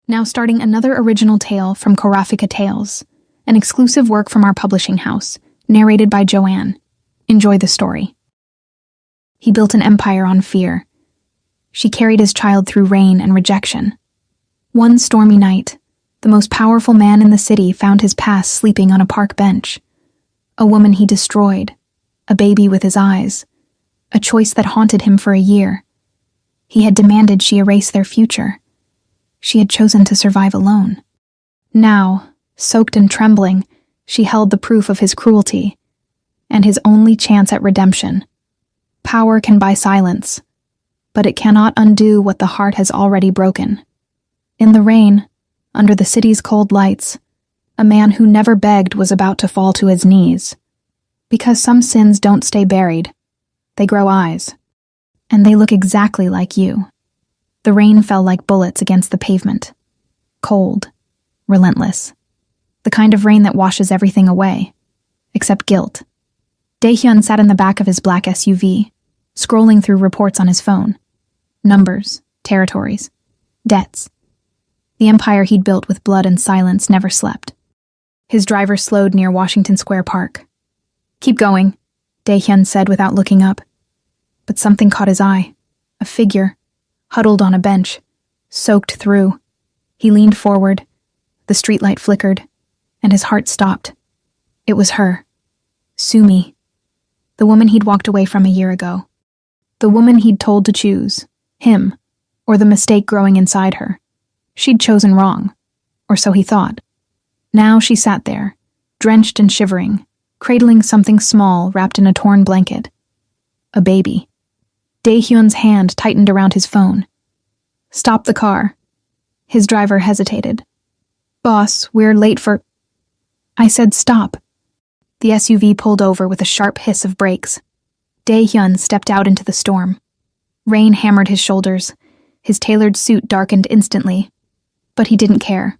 Now starting another original tale from Korafika Tales, an exclusive work from our publishing house, narrated by Joanne. Enjoy the story. He built an empire on fear. She carried his child through rain and rejection. One stormy night, the most powerful man in the city found his past sleeping on a park bench. A woman he destroyed, a baby with his eyes, a choice that haunted him for a year. He had demanded she erase their future. She had chosen to survive alone. Now, soaked and trembling, she held the proof of his cruelty, and his only chance at redemption. Power can buy silence, but it cannot undo what the heart has already broken. In the rain, under the city's cold lights, a man who never begged was about to fall to his knees. Because some sins don't stay buried, they grow eyes, and they look exactly like you. The rain fell like bullets against the pavement. Cold, relentless. The kind of rain that washes everything away, except guilt. Daehyun sat in the back of his black SUV, scrolling through reports on his phone. Numbers, territories, debts. The empire he'd built with blood and silence never slept. His driver slowed near Washington Square Park. "Keep going," Daehyun said without looking up. But something caught his eye. A figure, huddled on a bench, soaked through. He leaned forward. The streetlight flickered, and his heart stopped. It was her. Sumi. The woman he'd walked away from a year ago. The woman he'd told to choose, him, or the mistake growing inside her. She'd chosen wrong, or so he thought. Now she sat there, drenched and shivering, cradling something small wrapped in a torn blanket. A baby. Daehyun's hand tightened around his phone. "Stop the car." His driver hesitated. "Boss, we're late for—" "I said stop." The SUV pulled over with a sharp hiss of brakes. Daehyun stepped out into the storm. Rain hammered his shoulders. His tailored suit darkened instantly. But he didn't care.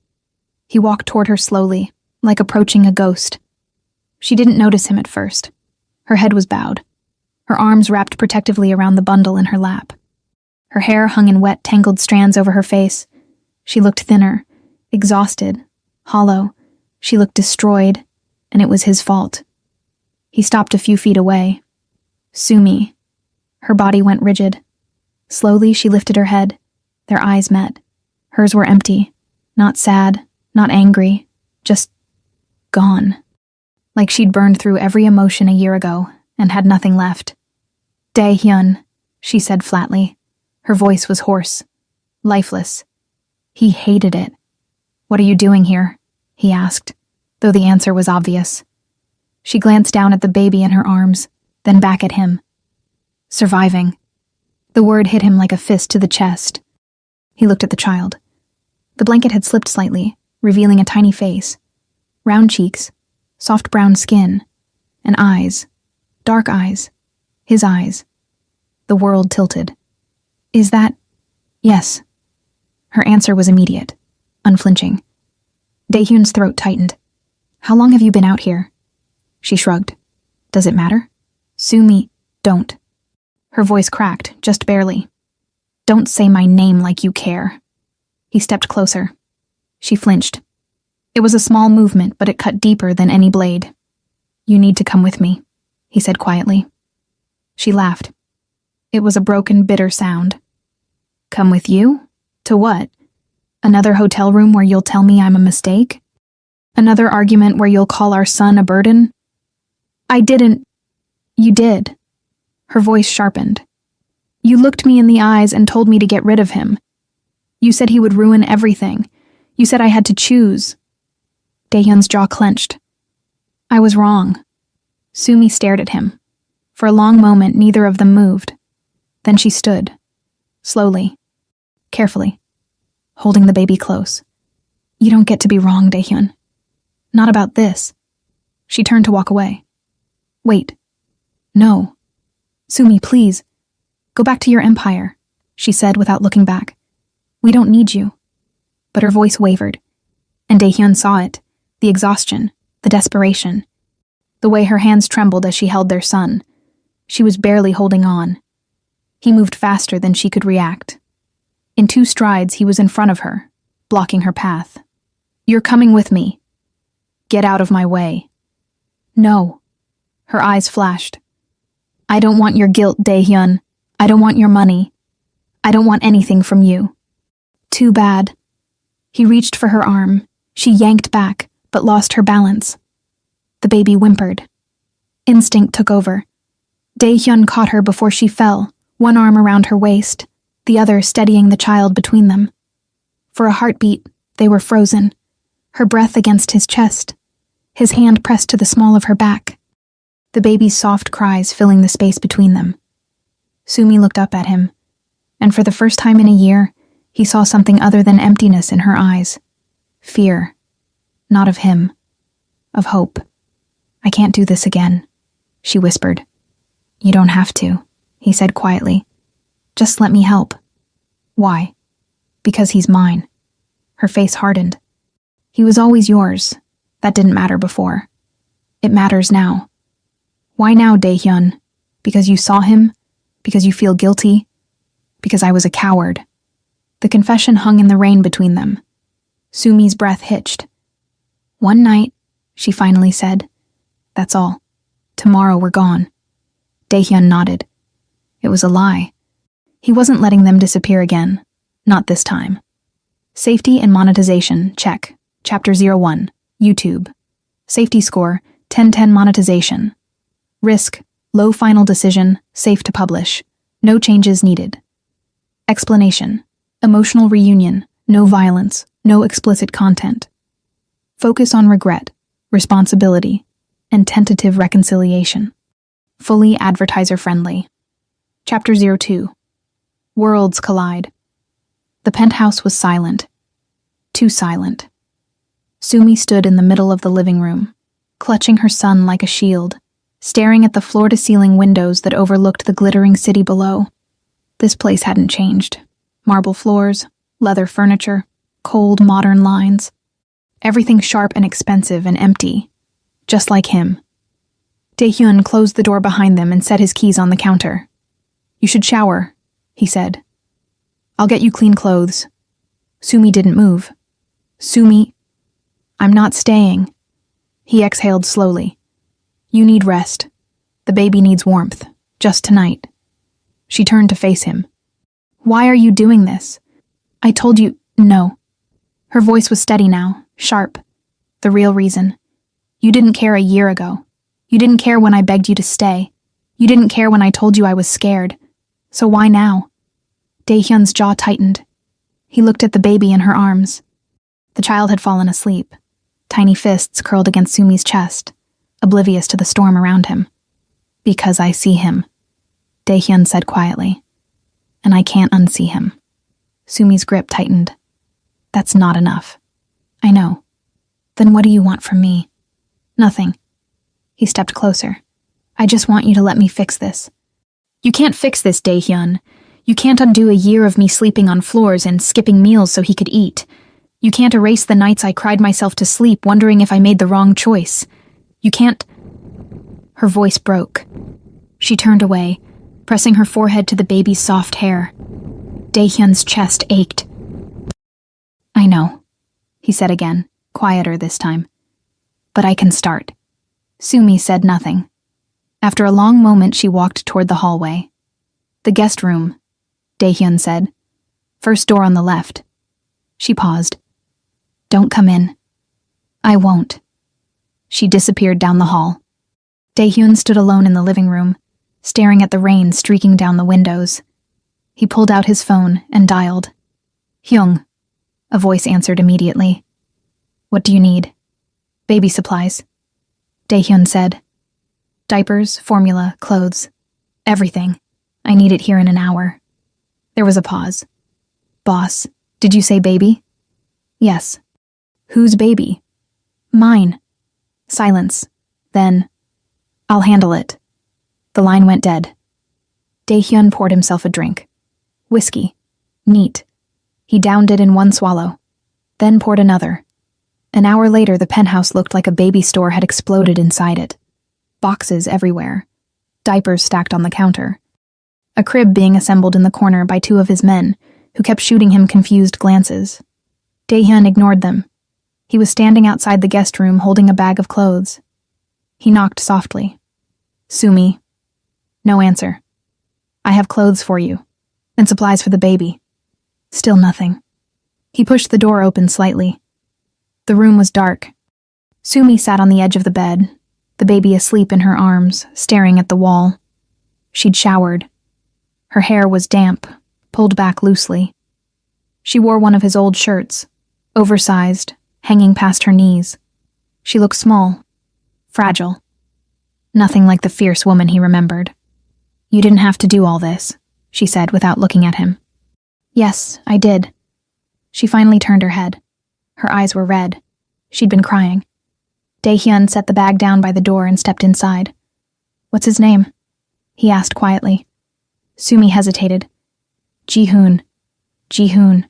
He walked toward her slowly, like approaching a ghost. She didn't notice him at first. Her head was bowed, her arms wrapped protectively around the bundle in her lap. Her hair hung in wet, tangled strands over her face. She looked thinner, exhausted, hollow. She looked destroyed, and it was his fault. He stopped a few feet away. "Sumi." Her body went rigid. Slowly, she lifted her head. Their eyes met. Hers were empty, not sad, not angry, just gone. Like she'd burned through every emotion a year ago and had nothing left. "Daehyun," she said flatly. Her voice was hoarse, lifeless. He hated it. "What are you doing here?" he asked, though the answer was obvious. She glanced down at the baby in her arms, then back at him. "Surviving." The word hit him like a fist to the chest. He looked at the child. The blanket had slipped slightly, revealing a tiny face. Round cheeks, soft brown skin, and eyes. Dark eyes. His eyes. The world tilted. "Is that—" "Yes." Her answer was immediate, unflinching. Daehyun's throat tightened. "How long have you been out here?" She shrugged. "Does it matter?" "Sumi, don't." Her voice cracked, just barely. "Don't say my name like you care." He stepped closer. She flinched. It was a small movement, but it cut deeper than any blade. "You need to come with me," he said quietly. She laughed. It was a broken, bitter sound. "Come with you? To what? Another hotel room where you'll tell me I'm a mistake? Another argument where you'll call our son a burden?" "I didn't—" "You did." Her voice sharpened. "You looked me in the eyes and told me to get rid of him. You said he would ruin everything. You said I had to choose." Daehyun's jaw clenched. "I was wrong." Sumi stared at him. For a long moment, neither of them moved. Then she stood, slowly, carefully, holding the baby close. "You don't get to be wrong, Daehyun. Not about this." She turned to walk away. "Wait. No. Sumi, please. Go back to your empire," she said without looking back. "We don't need you." But her voice wavered, and Daehyun saw it, the exhaustion, the desperation. The way her hands trembled as she held their son. She was barely holding on. He moved faster than she could react. In 2 strides, he was in front of her, blocking her path. "You're coming with me. Get out of my way." "No." Her eyes flashed. "I don't want your guilt, Dae-hyun. I don't want your money. I don't want anything from you." "Too bad." He reached for her arm. She yanked back, but lost her balance. The baby whimpered. Instinct took over. Dae-hyun caught her before she fell, one arm around her waist, the other steadying the child between them. For a heartbeat, they were frozen, her breath against his chest, his hand pressed to the small of her back, the baby's soft cries filling the space between them. Sumi looked up at him, and for the first time in a year, he saw something other than emptiness in her eyes. Fear. Not of him. Of hope. "I can't do this again," she whispered. "You don't have to," he said quietly. "Just let me help." "Why?" "Because he's mine." Her face hardened. "He was always yours. That didn't matter before. It matters now." "Why now, Dae-hyun? Because you saw him? Because you feel guilty? Because I was a coward." The confession hung in the rain between them. Sumi's breath hitched. "One night," she finally said. "That's all. Tomorrow we're gone." Dae-hyun nodded. It was a lie. He wasn't letting them disappear again. Not this time. Safety and monetization, check. Chapter 01, YouTube. Safety score, 10/10 monetization. Risk, low final decision, safe to publish. No changes needed. Explanation, emotional reunion, no violence, no explicit content. Focus on regret, responsibility, and tentative reconciliation. Fully advertiser-friendly. Chapter 02. Worlds collide. The penthouse was silent. Too silent. Sumi stood in the middle of the living room, clutching her son like a shield, staring at the floor-to-ceiling windows that overlooked the glittering city below. This place hadn't changed. Marble floors, leather furniture, cold, modern lines. Everything sharp and expensive and empty, just like him. Dae-hyun closed the door behind them and set his keys on the counter. "You should shower," he said. "I'll get you clean clothes." Sumi didn't move. "Sumi, I'm not staying." He exhaled slowly. "You need rest. The baby needs warmth, just tonight." She turned to face him. "Why are you doing this? I told you, no." Her voice was steady now, sharp. "The real reason. You didn't care a year ago. You didn't care when I begged you to stay. You didn't care when I told you I was scared. So why now?" Dae-hyun's jaw tightened. He looked at the baby in her arms. The child had fallen asleep, tiny fists curled against Sumi's chest, oblivious to the storm around him. "Because I see him," Dae-hyun said quietly. "And I can't unsee him." Sumi's grip tightened. "That's not enough." "I know. Then what do you want from me?" "Nothing." He stepped closer. "I just want you to let me fix this." "You can't fix this, Dae-hyun. You can't undo a year of me sleeping on floors and skipping meals so he could eat. You can't erase the nights I cried myself to sleep wondering if I made the wrong choice. You can't—" Her voice broke. She turned away, pressing her forehead to the baby's soft hair. Dae-hyun's chest ached. "I know," he said again, quieter this time. "But I can start." Sumi said nothing. After a long moment, she walked toward the hallway. "The guest room," Dae-hyun said. "First door on the left." She paused. "Don't come in." "I won't." She disappeared down the hall. Dae-hyun stood alone in the living room, staring at the rain streaking down the windows. He pulled out his phone and dialed. "Hyung," a voice answered immediately. "What do you need?" "Baby supplies," Dae-hyun said. "Diapers, formula, clothes. Everything. I need it here in an hour." There was a pause. "Boss, did you say baby?" "Yes." "Whose baby?" "Mine." Silence. Then, "I'll handle it." The line went dead. Dae-hyun poured himself a drink. Whiskey. Neat. He downed it in one swallow, then poured another. An hour later, the penthouse looked like a baby store had exploded inside it. Boxes everywhere. Diapers stacked on the counter. A crib being assembled in the corner by two of his men, who kept shooting him confused glances. Daehyun ignored them. He was standing outside the guest room holding a bag of clothes. He knocked softly. "Sumi." No answer. "I have clothes for you, and supplies for the baby." Still nothing. He pushed the door open slightly. The room was dark. Sumi sat on the edge of the bed, the baby asleep in her arms, staring at the wall. She'd showered. Her hair was damp, pulled back loosely. She wore one of his old shirts, oversized, hanging past her knees. She looked small, fragile. Nothing like the fierce woman he remembered. "You didn't have to do all this," she said without looking at him. "Yes, I did." She finally turned her head. Her eyes were red. She'd been crying. Daehyun set the bag down by the door and stepped inside. "What's his name?" he asked quietly. Sumi hesitated. "Ji-hoon. Ji-hoon."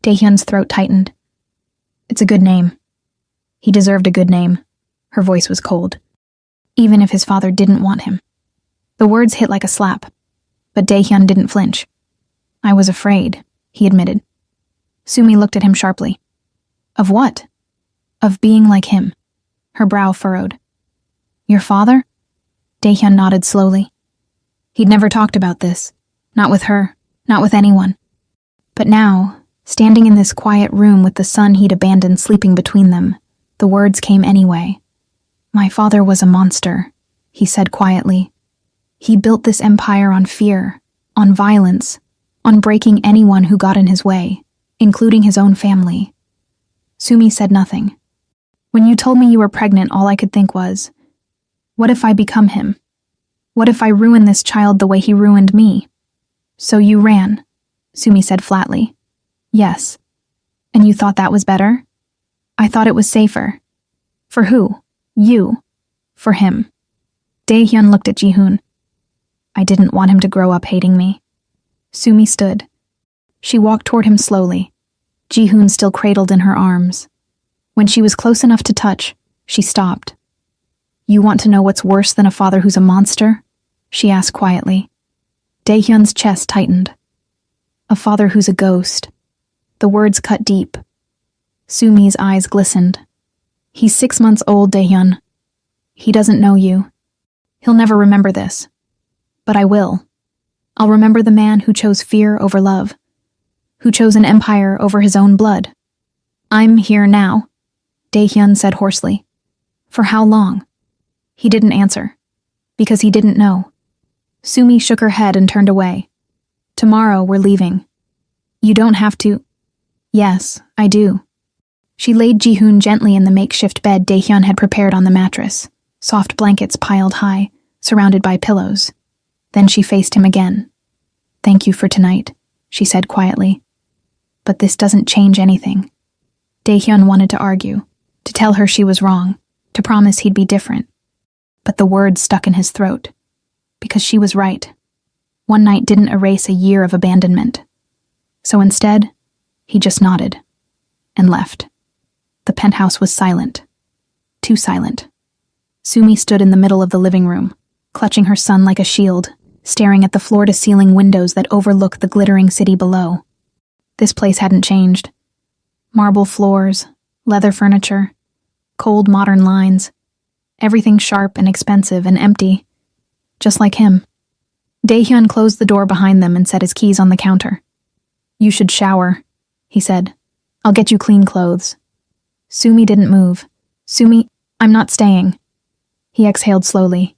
Daehyun's throat tightened. "It's a good name." He deserved a good name. Her voice was cold. Even if his father didn't want him. The words hit like a slap, but Daehyun didn't flinch. "I was afraid," he admitted. Sumi looked at him sharply. "Of what?" "Of being like him." Her brow furrowed. "Your father?" Daehyun nodded slowly. He'd never talked about this. Not with her, not with anyone. But now, standing in this quiet room with the son he'd abandoned sleeping between them, the words came anyway. "My father was a monster," he said quietly. "He built this empire on fear, on violence, on breaking anyone who got in his way, including his own family." Sumi said nothing. "When you told me you were pregnant, all I could think was, what if I become him? What if I ruin this child the way he ruined me?" "So you ran," Sumi said flatly. "Yes." "And you thought that was better?" "I thought it was safer." "For who? You." "For him." Daehyun looked at Ji-hoon. "I didn't want him to grow up hating me." Sumi stood. She walked toward him slowly, Ji-hoon still cradled in her arms. When she was close enough to touch, she stopped. "You want to know what's worse than a father who's a monster?" she asked quietly. Daehyun's chest tightened. "A father who's a ghost." The words cut deep. Sumi's eyes glistened. "He's 6 months old, Daehyun. He doesn't know you. He'll never remember this. But I will. I'll remember the man who chose fear over love, who chose an empire over his own blood. I'm here now," Daehyun said hoarsely. "For how long?" He didn't answer, because he didn't know. Sumi shook her head and turned away. "Tomorrow we're leaving. You don't have to." "Yes, I do." She laid Ji-hoon gently in the makeshift bed Daehyun had prepared on the mattress, soft blankets piled high, surrounded by pillows. Then she faced him again. "Thank you for tonight," she said quietly. "But this doesn't change anything." Daehyun wanted to argue, to tell her she was wrong, to promise he'd be different. But the words stuck in his throat. Because she was right. One night didn't erase a year of abandonment. So instead, he just nodded and left. The penthouse was silent. Too silent. Sumi stood in the middle of the living room, clutching her son like a shield, staring at the floor-to-ceiling windows that overlook the glittering city below. This place hadn't changed. Marble floors, leather furniture, cold modern lines, everything sharp and expensive and empty, just like him. Daehyun closed the door behind them and set his keys on the counter. "You should shower," he said. "I'll get you clean clothes." Sumi didn't move. "Sumi, I'm not staying." He exhaled slowly.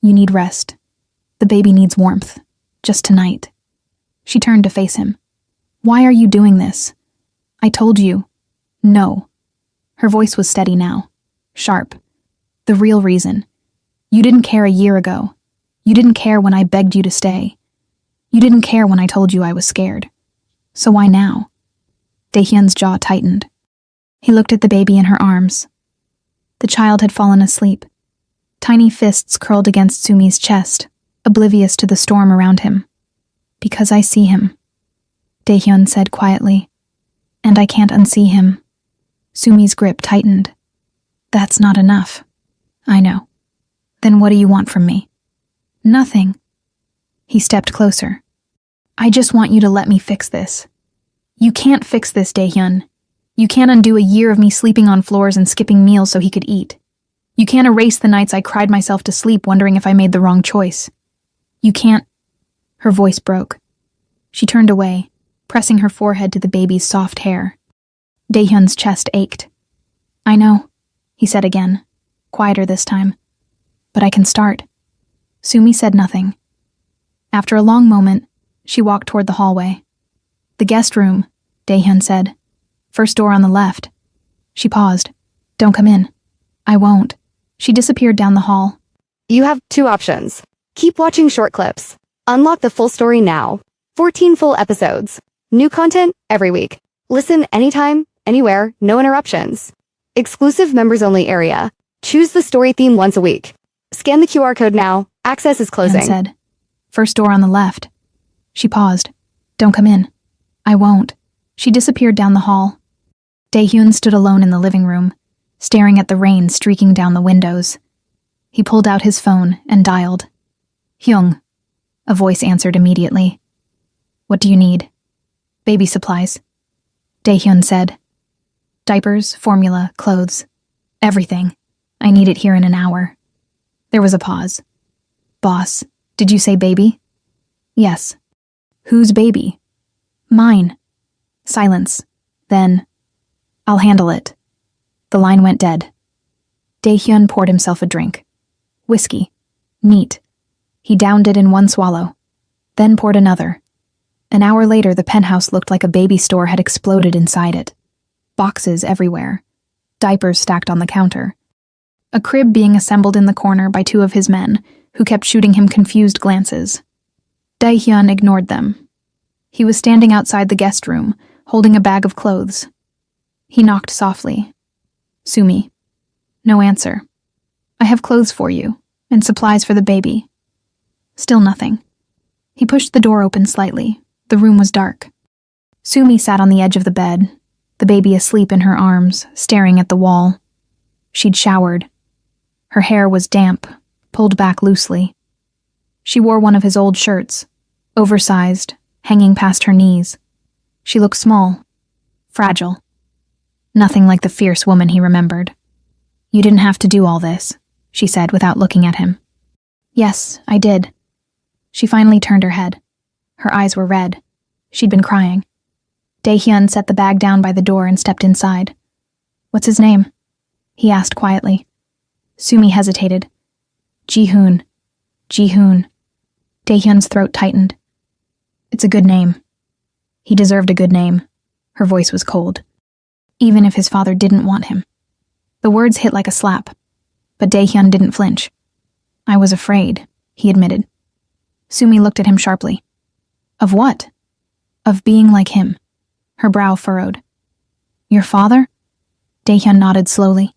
"You need rest. The baby needs warmth. Just tonight." She turned to face him. "Why are you doing this?" "I told you." "No." Her voice was steady now, sharp. "The real reason. You didn't care a year ago. You didn't care when I begged you to stay. You didn't care when I told you I was scared. So why now?" Daehyun's jaw tightened. He looked at the baby in her arms. The child had fallen asleep. Tiny fists curled against Sumi's chest, oblivious to the storm around him. "Because I see him," Daehyun said quietly. "And I can't unsee him." Sumi's grip tightened. "That's not enough." "I know." "Then what do you want from me?" "Nothing." He stepped closer. "I just want you to let me fix this." "You can't fix this, Daehyun. You can't undo a year of me sleeping on floors and skipping meals so he could eat. You can't erase the nights I cried myself to sleep wondering if I made the wrong choice. You can't—" Her voice broke. She turned away, pressing her forehead to the baby's soft hair. Daehyun's chest ached. "I know," he said again, quieter this time. "But I can start." Sumi said nothing. After a long moment, she walked toward the hallway. "The guest room," Daehyun said. "First door on the left." She paused. "Don't come in." "I won't." She disappeared down the hall. You have 2 options. Keep watching short clips. Unlock the full story now. 14 full episodes. New content every week. Listen anytime, anywhere, no interruptions. Exclusive members-only area. Choose the story theme once a week. Scan the QR code now. Access is closing. Daehyun said. "First door on the left." She paused. "Don't come in." "I won't." She disappeared down the hall. Daehyun stood alone in the living room, staring at the rain streaking down the windows. He pulled out his phone and dialed. "Hyung." A voice answered immediately. "What do you need?" "Baby supplies," Daehyun said. "Diapers, formula, clothes. Everything. I need it here in an hour." There was a pause. "Boss, did you say baby?" "Yes." "Whose baby?" "Mine." Silence. Then, "I'll handle it." The line went dead. Daehyun poured himself a drink. Whiskey. Neat. He downed it in one swallow, then poured another. An hour later, the penthouse looked like a baby store had exploded inside it. Boxes everywhere. Diapers stacked on the counter. A crib being assembled in the corner by 2 of his men, who kept shooting him confused glances. Daehyun ignored them. He was standing outside the guest room, holding a bag of clothes. He knocked softly. "Sumi." No answer. "I have clothes for you, and supplies for the baby." Still nothing. He pushed the door open slightly. The room was dark. Sumi sat on the edge of the bed, the baby asleep in her arms, staring at the wall. She'd showered. Her hair was damp, pulled back loosely. She wore one of his old shirts, oversized, hanging past her knees. She looked small, fragile. Nothing like the fierce woman he remembered. "You didn't have to do all this," she said without looking at him. "Yes, I did." She finally turned her head. Her eyes were red. She'd been crying. Daehyun set the bag down by the door and stepped inside. "What's his name?" he asked quietly. Sumi hesitated. "Ji-hoon. Ji-hoon." Daehyun's throat tightened. "It's a good name." He deserved a good name. Her voice was cold. Even if his father didn't want him. The words hit like a slap. But Daehyun didn't flinch. "I was afraid," he admitted. Sumi looked at him sharply. "Of what?" "Of being like him." Her brow furrowed. "Your father?" Daehyun nodded slowly.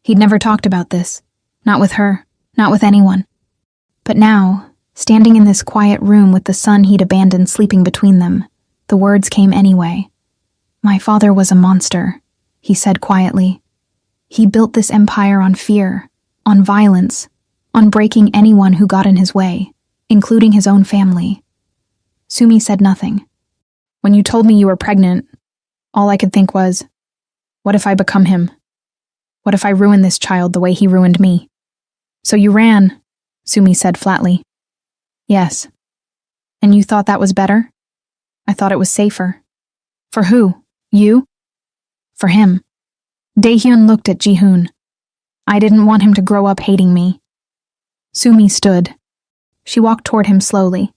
He'd never talked about this. Not with her. Not with anyone. But now, standing in this quiet room with the son he'd abandoned sleeping between them, the words came anyway. "My father was a monster," he said quietly. "He built this empire on fear, on violence, on breaking anyone who got in his way, including his own family." Sumi said nothing. "When you told me you were pregnant, all I could think was, what if I become him? What if I ruin this child the way he ruined me?" "So you ran," Sumi said flatly. "Yes." "And you thought that was better?" "I thought it was safer." "For who? You?" "For him." Daehyun looked at Ji-hoon. "I didn't want him to grow up hating me." Sumi stood. She walked toward him slowly,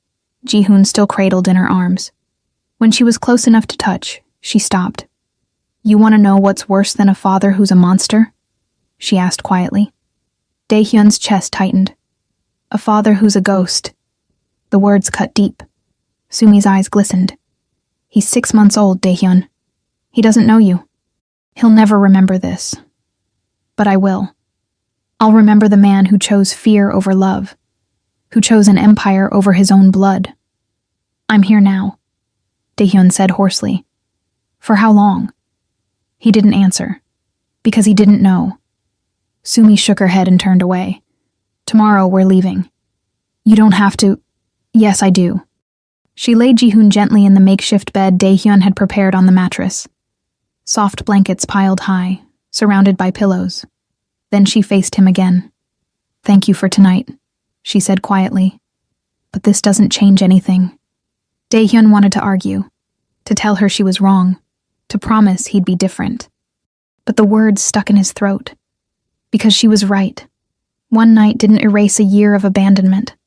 Ji-hoon still cradled in her arms. When she was close enough to touch, she stopped. "You want to know what's worse than a father who's a monster?" she asked quietly. Daehyun's chest tightened. "A father who's a ghost." The words cut deep. Sumi's eyes glistened. "He's 6 months old, Daehyun. He doesn't know you. He'll never remember this. But I will. I'll remember the man who chose fear over love, who chose an empire over his own blood. I'm here now," Daehyun said hoarsely. "For how long?" He didn't answer, because he didn't know. Sumi shook her head and turned away. "Tomorrow we're leaving. You don't have to—" "Yes, I do." She laid Ji-hoon gently in the makeshift bed Daehyun had prepared on the mattress. soft blankets piled high, surrounded by pillows. Then she faced him again. "Thank you for tonight," she said quietly. "But this doesn't change anything." Daehyun wanted to argue, to tell her she was wrong, to promise he'd be different. But the words stuck in his throat. Because she was right. One night didn't erase a year of abandonment.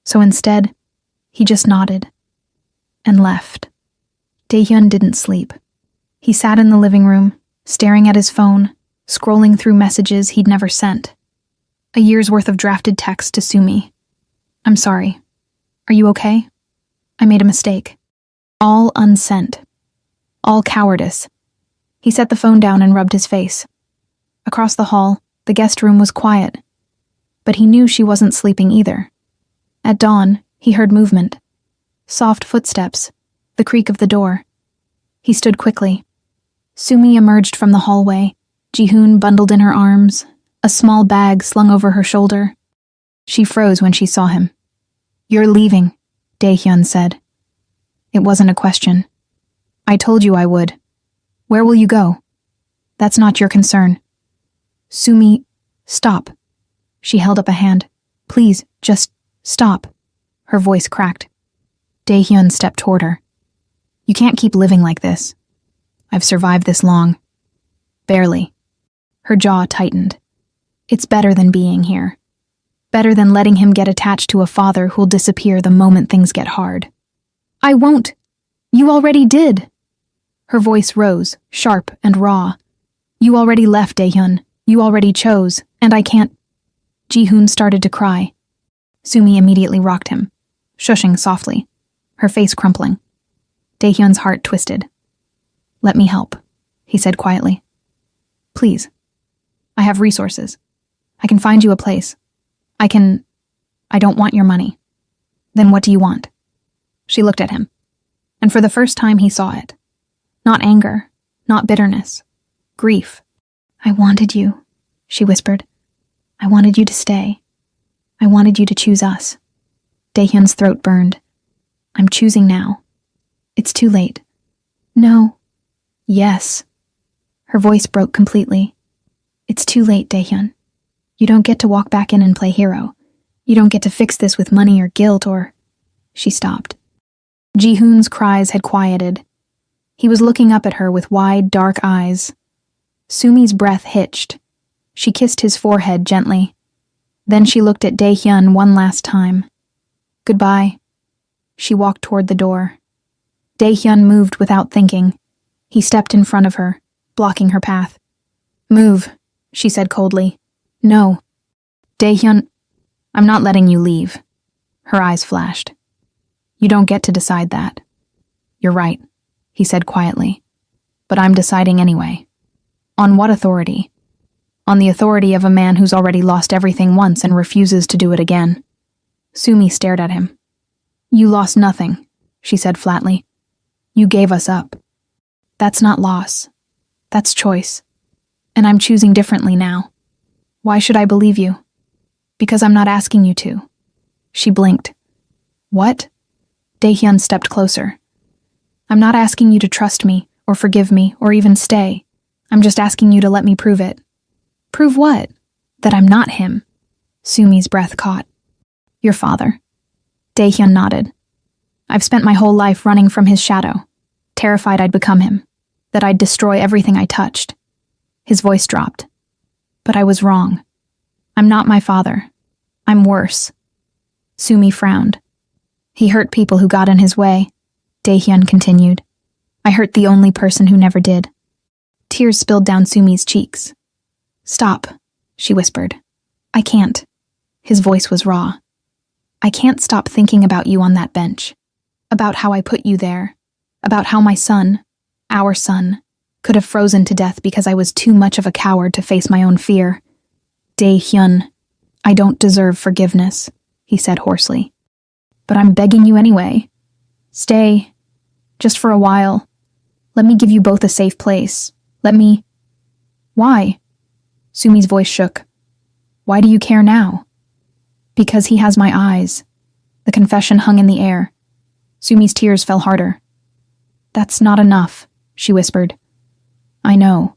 So instead, he just nodded and left. Daehyun didn't sleep. He sat in the living room, staring at his phone, scrolling through messages he'd never sent. A year's worth of drafted text to Sumi. "I'm sorry. Are you okay? I made a mistake." All unsent. All cowardice. He set the phone down and rubbed his face. Across the hall, the guest room was quiet. But he knew she wasn't sleeping either. At dawn, he heard movement. Soft footsteps, the creak of the door. He stood quickly. Sumi emerged from the hallway, Jihoon bundled in her arms, a small bag slung over her shoulder. She froze when she saw him. "You're leaving," Daehyun said. It wasn't a question. "I told you I would. Where will you go?" "That's not your concern." "Sumi, stop." She held up a hand. "Please, just stop." Her voice cracked. Daehyun stepped toward her. "You can't keep living like this. I've survived this long." "Barely." Her jaw tightened. "It's better than being here. Better than letting him get attached to a father who'll disappear the moment things get hard." "I won't. You already did." Her voice rose, sharp and raw. "You already left, Daehyun. You already chose, and I can't." Jihoon started to cry. Sumi immediately rocked him, shushing softly, her face crumpling. Daehyun's heart twisted. "Let me help," he said quietly. "Please. I have resources. I can find you a place. I don't want your money." "Then what do you want?" She looked at him, and for the first time he saw it. Not anger, not bitterness, grief. "I wanted you," she whispered. "I wanted you to stay. I wanted you to choose us." Daehyun's throat burned. "I'm choosing now. It's too late." "No." "Yes." Her voice broke completely. "It's too late, Daehyun. You don't get to walk back in and play hero. You don't get to fix this with money or guilt or..." She stopped. Jihoon's cries had quieted. He was looking up at her with wide, dark eyes. Sumi's breath hitched. She kissed his forehead gently. Then she looked at Daehyun one last time. "Goodbye." She walked toward the door. Daehyun moved without thinking. He stepped in front of her, blocking her path. "Move," she said coldly. "No." "Daehyun, I'm not letting you leave." Her eyes flashed. "You don't get to decide that." "You're right," he said quietly. "But I'm deciding anyway." "On what authority?" "On the authority of a man who's already lost everything once and refuses to do it again." Sumi stared at him. "You lost nothing," she said flatly. "You gave us up." "That's not loss. That's choice. And I'm choosing differently now. Why should I believe you?" "Because I'm not asking you to." She blinked. "What?" Daehyun stepped closer. "I'm not asking you to trust me, or forgive me, or even stay. I'm just asking you to let me prove it." "Prove what?" "That I'm not him." Sumi's breath caught. "Your father." Daehyun nodded. "I've spent my whole life running from his shadow, terrified I'd become him, that I'd destroy everything I touched." His voice dropped. "But I was wrong. I'm not my father. I'm worse." Sumi frowned. "He hurt people who got in his way," Daehyun continued. "I hurt the only person who never did." Tears spilled down Sumi's cheeks. "Stop," she whispered. "I can't." His voice was raw. "I can't stop thinking about you on that bench. About how I put you there. About how my son, our son, could have frozen to death because I was too much of a coward to face my own fear." "Daehyun, I don't deserve forgiveness," he said hoarsely. "But I'm begging you anyway. Stay. Just for a while. Let me give you both a safe place. Let me..." "Why?" Sumi's voice shook. "Why do you care now?" "Because he has my eyes." The confession hung in the air. Sumi's tears fell harder. "That's not enough," she whispered. I know.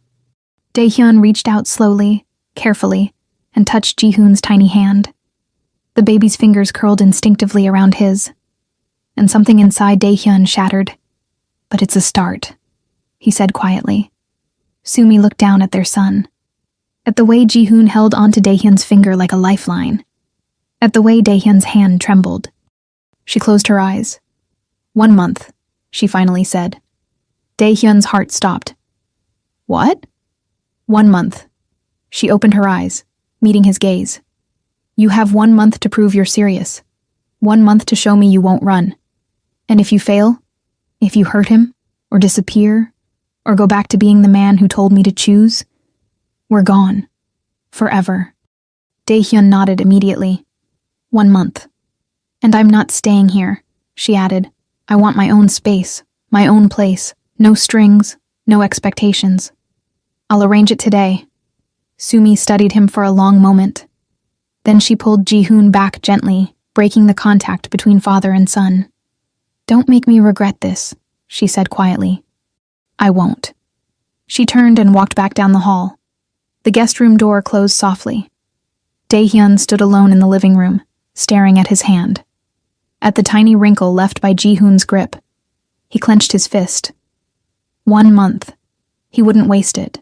Daehyun reached out slowly, carefully, and touched Jihoon's tiny hand. The baby's fingers curled instinctively around his, and something inside Daehyun shattered. But it's a start, he said quietly. Sumi looked down at their son, at the way Jihoon held onto Daehyun's finger like a lifeline, at the way Daehyun's hand trembled. She closed her eyes. 1 month, she finally said. Daehyun's heart stopped. What? 1 month. She opened her eyes, meeting his gaze. You have 1 month to prove you're serious. 1 month to show me you won't run. And if you fail, if you hurt him, or disappear, or go back to being the man who told me to choose, we're gone. Forever. Daehyun nodded immediately. 1 month. And I'm not staying here, she added. I want my own space, my own place. No strings, no expectations. I'll arrange it today. Sumi studied him for a long moment. Then she pulled Jihoon back gently, breaking the contact between father and son. Don't make me regret this, she said quietly. I won't. She turned and walked back down the hall. The guest room door closed softly. Daehyun stood alone in the living room, staring at his hand. At the tiny wrinkle left by Jihoon's grip, he clenched his fist. 1 month. He wouldn't waste it.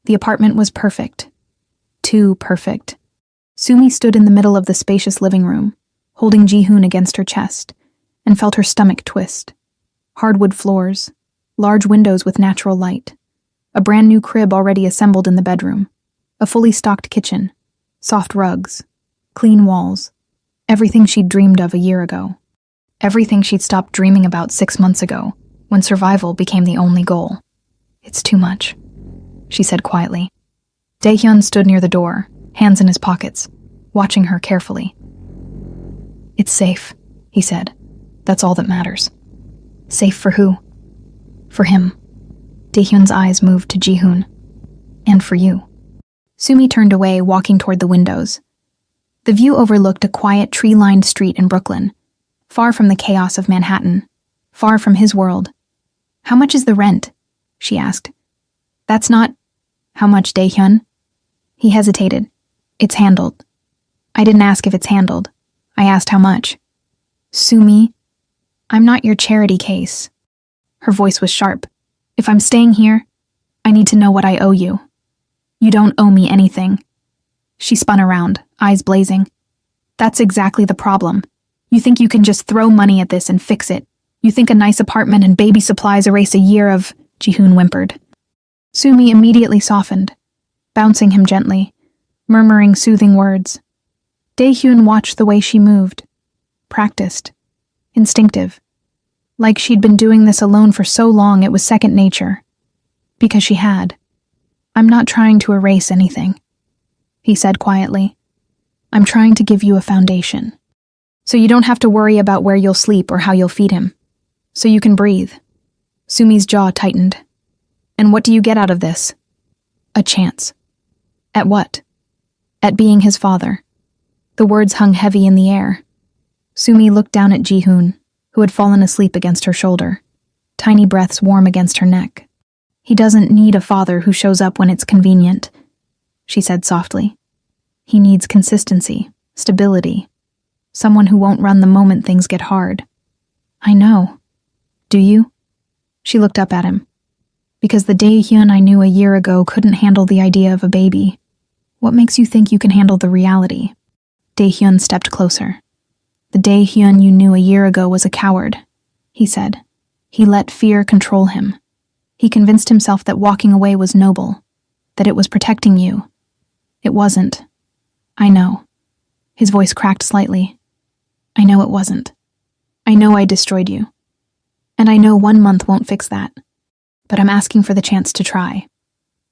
The apartment was perfect. Too perfect. Sumi stood in the middle of the spacious living room, holding Jihoon against her chest, and felt her stomach twist. Hardwood floors, large windows with natural light, a brand new crib already assembled in the bedroom, a fully stocked kitchen, soft rugs, clean walls, everything she'd dreamed of a year ago. Everything she'd stopped dreaming about 6 months ago, when survival became the only goal. It's too much, she said quietly. Daehyun stood near the door, hands in his pockets, watching her carefully. It's safe, he said. That's all that matters. Safe for who? For him. Daehyun's eyes moved to Jihoon. And for you. Sumi turned away, walking toward the windows. The view overlooked a quiet, tree-lined street in Brooklyn, far from the chaos of Manhattan, far from his world. How much is the rent? She asked. That's not... How much, Daehyun? He hesitated. It's handled. I didn't ask if it's handled. I asked how much. Sumi, I'm not your charity case. Her voice was sharp. If I'm staying here, I need to know what I owe you. You don't owe me anything. She spun around, eyes blazing. That's exactly the problem. You think you can just throw money at this and fix it. You think a nice apartment and baby supplies erase a year of... Jihoon whimpered. Sumi immediately softened, bouncing him gently, murmuring soothing words. Daehyun watched the way she moved. Practiced. Instinctive. Like she'd been doing this alone for so long it was second nature. Because she had. I'm not trying to erase anything, he said quietly. I'm trying to give you a foundation. So you don't have to worry about where you'll sleep or how you'll feed him. So you can breathe. Sumi's jaw tightened. And what do you get out of this? A chance. At what? At being his father. The words hung heavy in the air. Sumi looked down at Jihoon, who had fallen asleep against her shoulder, tiny breaths warm against her neck. He doesn't need a father who shows up when it's convenient, she said softly. He needs consistency, stability, someone who won't run the moment things get hard. I know. Do you? She looked up at him. Because the Daehyun I knew a year ago couldn't handle the idea of a baby. What makes you think you can handle the reality? Daehyun stepped closer. The Daehyun you knew a year ago was a coward, he said. He let fear control him. He convinced himself that walking away was noble, that it was protecting you. It wasn't. I know. His voice cracked slightly. I know it wasn't. I know I destroyed you. And I know 1 month won't fix that. But I'm asking for the chance to try.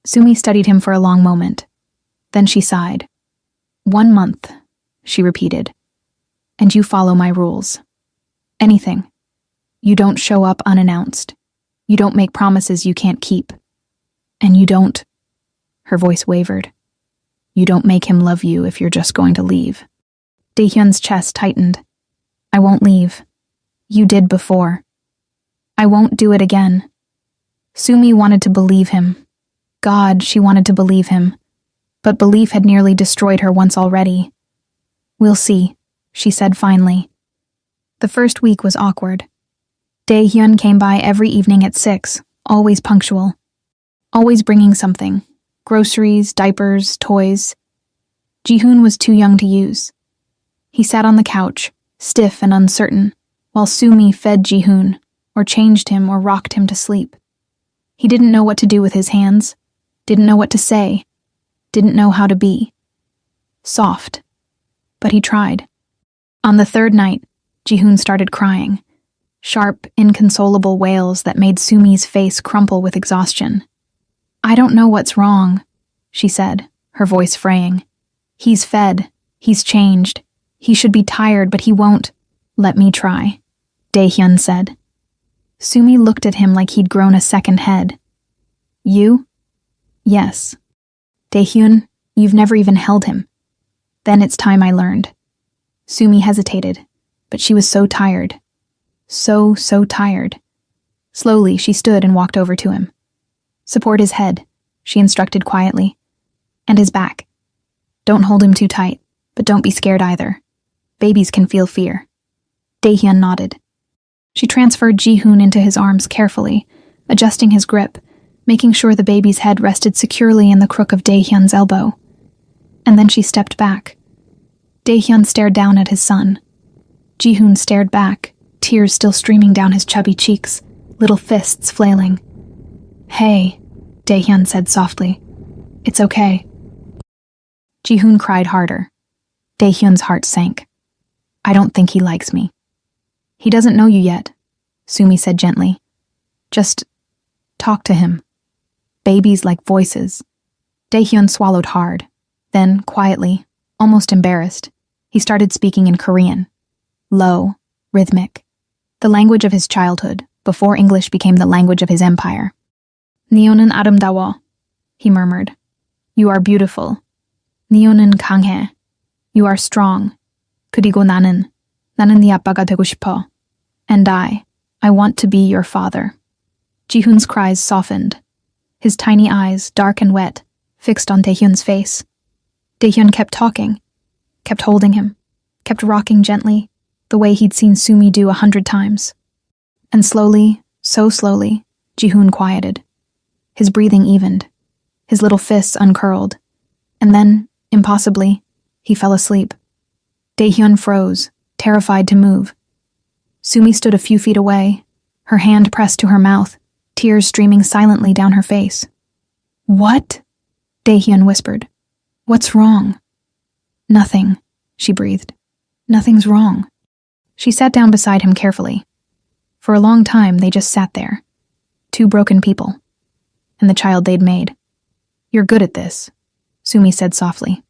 Sumi studied him for a long moment. Then she sighed. 1 month, she repeated. And you follow my rules. Anything. You don't show up unannounced. You don't make promises you can't keep. And you don't... Her voice wavered. You don't make him love you if you're just going to leave. Daehyun's chest tightened. I won't leave. You did before. I won't do it again. Sumi wanted to believe him, God, she wanted to believe him. But belief had nearly destroyed her once already. "We'll see," she said finally. The first week was awkward. Dae-hyun came by every evening at 6, always punctual. Always bringing something. Groceries, diapers, toys. Ji-hoon was too young to use. He sat on the couch, stiff and uncertain, while Sumi fed Ji-hoon, or changed him or rocked him to sleep. He didn't know what to do with his hands, didn't know what to say, didn't know how to be. Soft. But he tried. On the third night, Ji-hoon started crying. Sharp, inconsolable wails that made Sumi's face crumple with exhaustion. "I don't know what's wrong," she said, her voice fraying. "He's fed. He's changed. He should be tired, but he won't." "Let me try," Dae-hyun said. Sumi looked at him like he'd grown a second head. "You?" "Yes." "Dae-hyun, you've never even held him." "Then it's time I learned." Sumi hesitated, but she was so tired. So tired. Slowly, she stood and walked over to him. "Support his head," she instructed quietly. "And his back. Don't hold him too tight, but don't be scared either. Babies can feel fear." Dae-hyun nodded. She transferred Ji-hoon into his arms carefully, adjusting his grip, making sure the baby's head rested securely in the crook of Dae-hyun's elbow. And then she stepped back. Dae-hyun stared down at his son. Ji-hoon stared back, tears still streaming down his chubby cheeks, little fists flailing. "Hey," Dae-hyun said softly. "It's okay." Ji-hoon cried harder. Dae-hyun's heart sank. "I don't think he likes me." "He doesn't know you yet," Sumi said gently. "Just talk to him. Babies like voices." Dae-hyun swallowed hard. Then, quietly, almost embarrassed, he started speaking in Korean. Low, rhythmic. The language of his childhood, before English became the language of his empire. "Neo는 아름다워," he murmured. "You are beautiful. Neo는 강해. You are strong. 그리고 나는 네 아빠가 되고 싶어. And I want to be your father." Ji-hoon's cries softened. His tiny eyes, dark and wet, fixed on Dae-hyun's face. Dae-hyun kept talking, kept holding him, kept rocking gently, the way he'd seen Sumi do 100 times. And slowly, so slowly, Ji-hoon quieted. His breathing evened, his little fists uncurled, and then, impossibly, he fell asleep. Dae-hyun froze, terrified to move. Sumi stood a few feet away, her hand pressed to her mouth, tears streaming silently down her face. "What?" Dae-hyun whispered. "What's wrong?" "Nothing," she breathed. "Nothing's wrong." She sat down beside him carefully. For a long time, they just sat there. Two broken people. And the child they'd made. "You're good at this," Sumi said softly.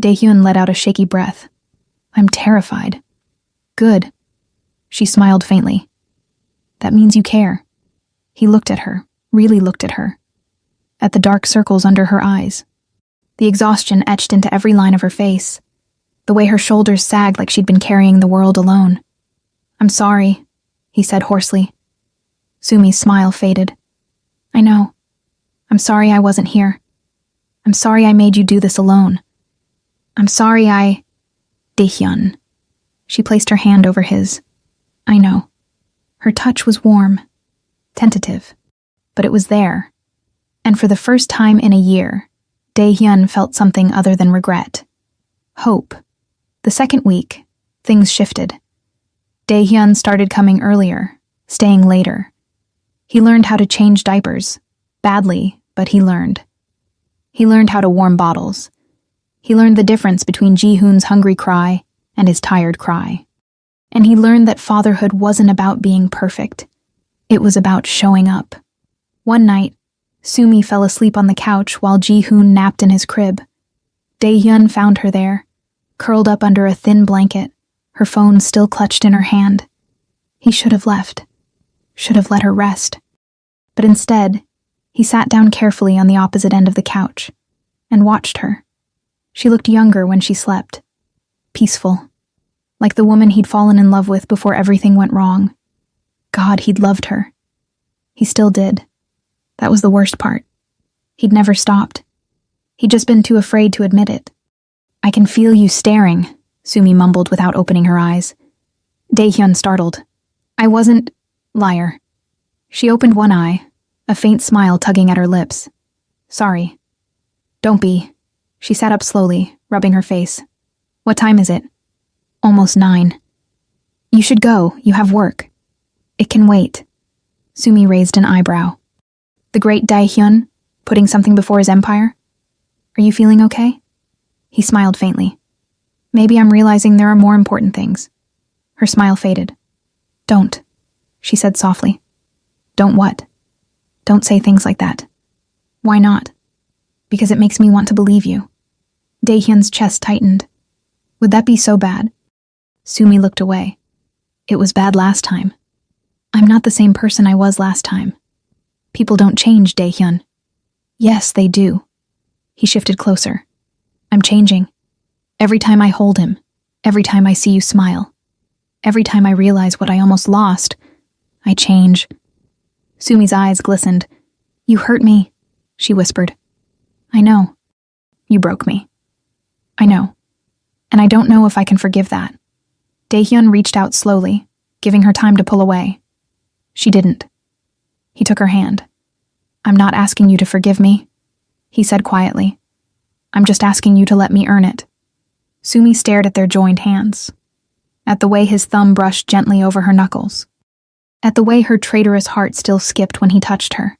Dae-hyun let out a shaky breath. "I'm terrified." "Good." She smiled faintly. "That means you care." He looked at her, really looked at her. At the dark circles under her eyes. The exhaustion etched into every line of her face. The way her shoulders sagged like she'd been carrying the world alone. "I'm sorry," he said hoarsely. Sumi's smile faded. "I know. I'm sorry I wasn't here. I'm sorry I made you do this alone. I'm sorry I..." Dae-hyun. She placed her hand over his. "I know." Her touch was warm, tentative, but it was there. And for the first time in a year, Dae-hyun felt something other than regret. Hope. The second week, things shifted. Dae-hyun started coming earlier, staying later. He learned how to change diapers. Badly, but he learned. He learned how to warm bottles. He learned the difference between Ji-hoon's hungry cry and his tired cry. And he learned that fatherhood wasn't about being perfect. It was about showing up. One night, Sumi fell asleep on the couch while Ji-hoon napped in his crib. Dae-hyun found her there, curled up under a thin blanket, her phone still clutched in her hand. He should have left. Should have let her rest. But instead, he sat down carefully on the opposite end of the couch and watched her. She looked younger when she slept. Peaceful. Like the woman he'd fallen in love with before everything went wrong. God, he'd loved her. He still did. That was the worst part. He'd never stopped. He'd just been too afraid to admit it. I can feel you staring, Sumi mumbled without opening her eyes. Daehyun startled. I wasn't... Liar. She opened one eye, a faint smile tugging at her lips. Sorry. Don't be. She sat up slowly, rubbing her face. What time is it? Almost 9. You should go, you have work. It can wait. Sumi raised an eyebrow. The great Daehyun, putting something before his empire? Are you feeling okay? He smiled faintly. Maybe I'm realizing there are more important things. Her smile faded. Don't, she said softly. Don't what? Don't say things like that. Why not? Because it makes me want to believe you. Daehyun's chest tightened. Would that be so bad? Sumi looked away. It was bad last time. I'm not the same person I was last time. People don't change, Daehyun. Yes, they do. He shifted closer. I'm changing. Every time I hold him, every time I see you smile, every time I realize what I almost lost, I change. Sumi's eyes glistened. You hurt me, she whispered. I know. You broke me. I know. And I don't know if I can forgive that. Daehyun reached out slowly, giving her time to pull away. She didn't. He took her hand. I'm not asking you to forgive me, he said quietly. I'm just asking you to let me earn it. Sumi stared at their joined hands, at the way his thumb brushed gently over her knuckles, at the way her traitorous heart still skipped when he touched her.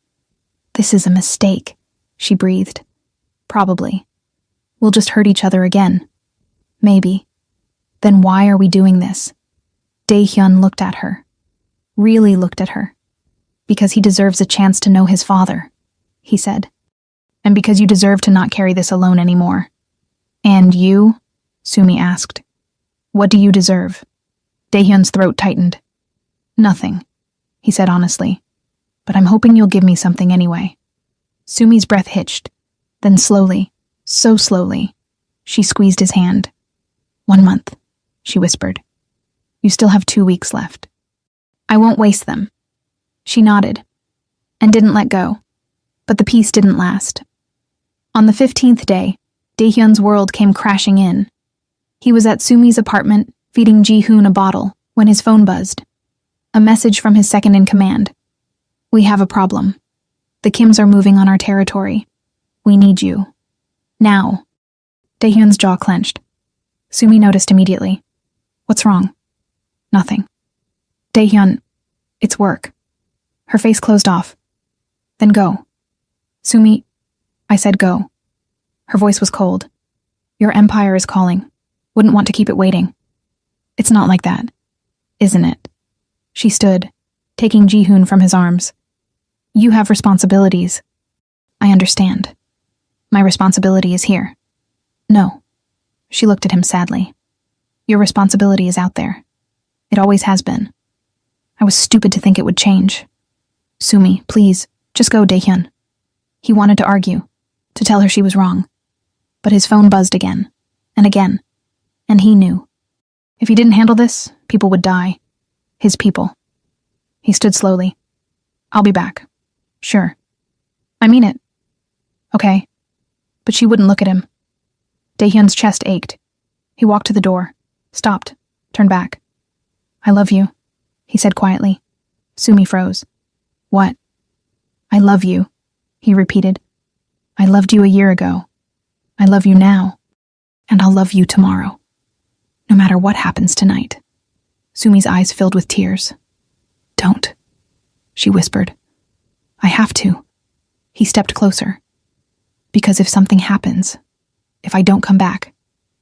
This is a mistake, she breathed. Probably. We'll just hurt each other again. Maybe. Then why are we doing this? Daehyun looked at her. Really looked at her. Because he deserves a chance to know his father, he said. And because you deserve to not carry this alone anymore. And you? Sumi asked. What do you deserve? Daehyun's throat tightened. Nothing, he said honestly. But I'm hoping you'll give me something anyway. Sumi's breath hitched. Then slowly, so slowly, she squeezed his hand. 1 month, she whispered. You still have 2 weeks left. I won't waste them. She nodded, and didn't let go. But the peace didn't last. On the 15th day, Daehyun's world came crashing in. He was at Sumi's apartment, feeding Ji-hoon a bottle, when his phone buzzed. A message from his second-in-command. We have a problem. The Kims are moving on our territory. We need you. Now. Daehyun's jaw clenched. Sumi noticed immediately. What's wrong? Nothing. Daehyun, it's work. Her face closed off. Then go. Sumi, I said go. Her voice was cold. Your empire is calling. Wouldn't want to keep it waiting. It's not like that, isn't it? She stood, taking Ji-hoon from his arms. You have responsibilities. I understand. My responsibility is here. No. She looked at him sadly. Your responsibility is out there. It always has been. I was stupid to think it would change. Sumi, please, just go, Daehyun. He wanted to argue, to tell her she was wrong. But his phone buzzed again, and again. And he knew. If he didn't handle this, people would die. His people. He stood slowly. I'll be back. Sure. I mean it. Okay. But she wouldn't look at him. Daehyun's chest ached. He walked to the door, stopped, turned back. I love you, he said quietly. Sumi froze. What? I love you, he repeated. I loved you a year ago. I love you now. And I'll love you tomorrow. No matter what happens tonight. Sumi's eyes filled with tears. Don't, she whispered. I have to. He stepped closer. Because if something happens, if I don't come back,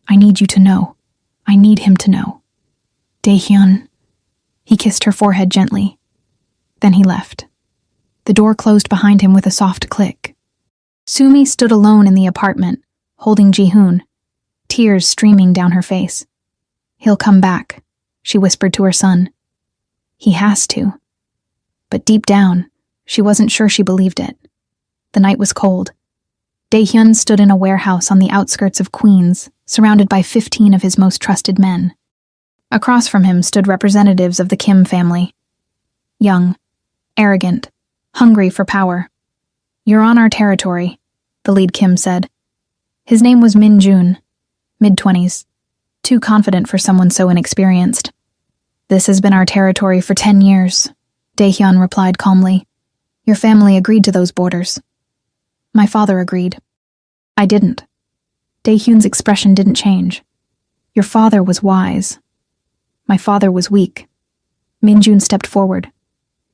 I need you to know. I need him to know. Daehyun. He kissed her forehead gently. Then he left. The door closed behind him with a soft click. Sumi stood alone in the apartment, holding Ji-hoon, tears streaming down her face. He'll come back, she whispered to her son. He has to. But deep down, she wasn't sure she believed it. The night was cold. Daehyun stood in a warehouse on the outskirts of Queens, surrounded by 15 of his most trusted men. Across from him stood representatives of the Kim family. Young, arrogant, hungry for power. You're on our territory, the lead Kim said. His name was Min Jun, mid-20s, too confident for someone so inexperienced. This has been our territory for 10 years, Dae-hyun replied calmly. Your family agreed to those borders. My father agreed. I didn't. Dae-hyun's expression didn't change. Your father was wise. My father was weak. Min Jun stepped forward.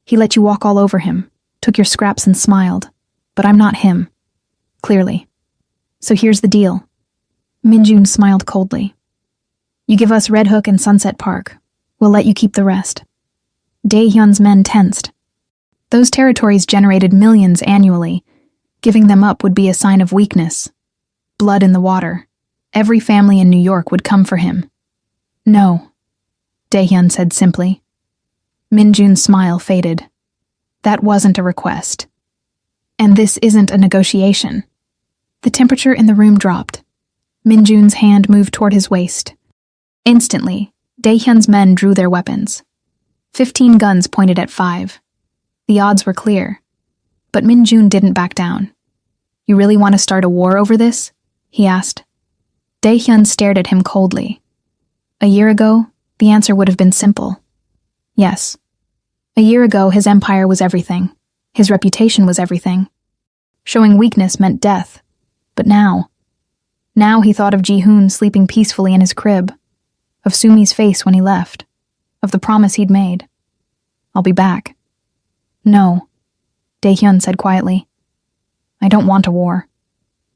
He let you walk all over him, took your scraps and smiled. But I'm not him. Clearly. So here's the deal. Min Jun smiled coldly. You give us Red Hook and Sunset Park. We'll let you keep the rest. Dae-hyun's men tensed. Those territories generated millions annually. Giving them up would be a sign of weakness. Blood in the water. Every family in New York would come for him. No, Dae-hyun said simply. Min Jun's smile faded. That wasn't a request. And this isn't a negotiation. The temperature in the room dropped. Min Jun's hand moved toward his waist. Instantly, Dae-hyun's men drew their weapons. 15 guns pointed at 5. The odds were clear. But Min Jun didn't back down. You really want to start a war over this? He asked. Dae-hyun stared at him coldly. A year ago, the answer would have been simple. Yes. A year ago, his empire was everything. His reputation was everything. Showing weakness meant death. But now he thought of Ji-hoon sleeping peacefully in his crib, of Sumi's face when he left, of the promise he'd made. I'll be back. No, Dae-hyun said quietly. I don't want a war.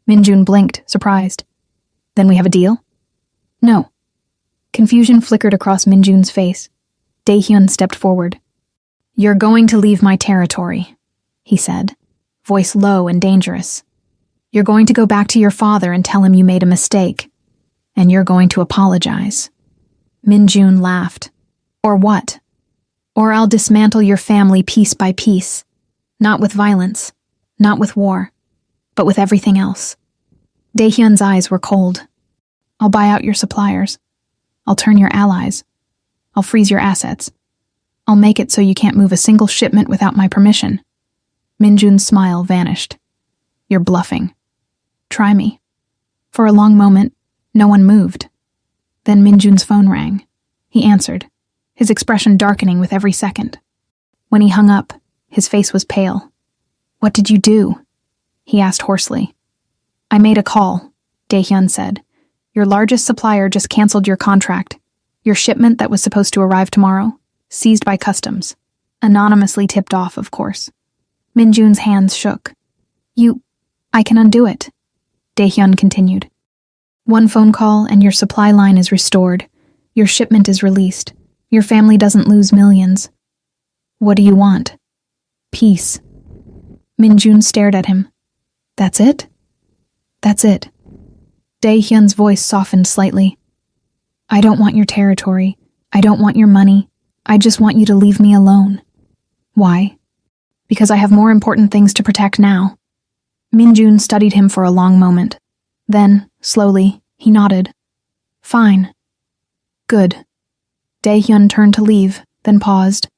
Min Jun blinked, surprised. Then we have a deal? No. Confusion flickered across Min Jun's face. Dae-hyun stepped forward. You're going to leave my territory, he said, voice low and dangerous. You're going to go back to your father and tell him you made a mistake. And you're going to apologize. Min Jun laughed. Or what? Or I'll dismantle your family piece by piece. Not with violence, not with war, but with everything else. Dae-hyun's eyes were cold. I'll buy out your suppliers. I'll turn your allies. I'll freeze your assets. I'll make it so you can't move a single shipment without my permission. Min Jun's smile vanished. You're bluffing. Try me. For a long moment, no one moved. Then Min Jun's phone rang. He answered, his expression darkening with every second. When he hung up, his face was pale. What did you do? He asked hoarsely. I made a call, Dae-hyun said. Your largest supplier just canceled your contract. Your shipment that was supposed to arrive tomorrow, seized by customs. Anonymously tipped off, of course. Min Jun's hands shook. I can undo it, Dae-hyun continued. One phone call and your supply line is restored. Your shipment is released. Your family doesn't lose millions. What do you want? Peace. Min Jun stared at him. That's it? That's it. Dae-hyun's voice softened slightly. I don't want your territory. I don't want your money. I just want you to leave me alone. Why? Because I have more important things to protect now. Min Jun studied him for a long moment. Then, slowly, he nodded. Fine. Good. Dae-hyun turned to leave, then paused.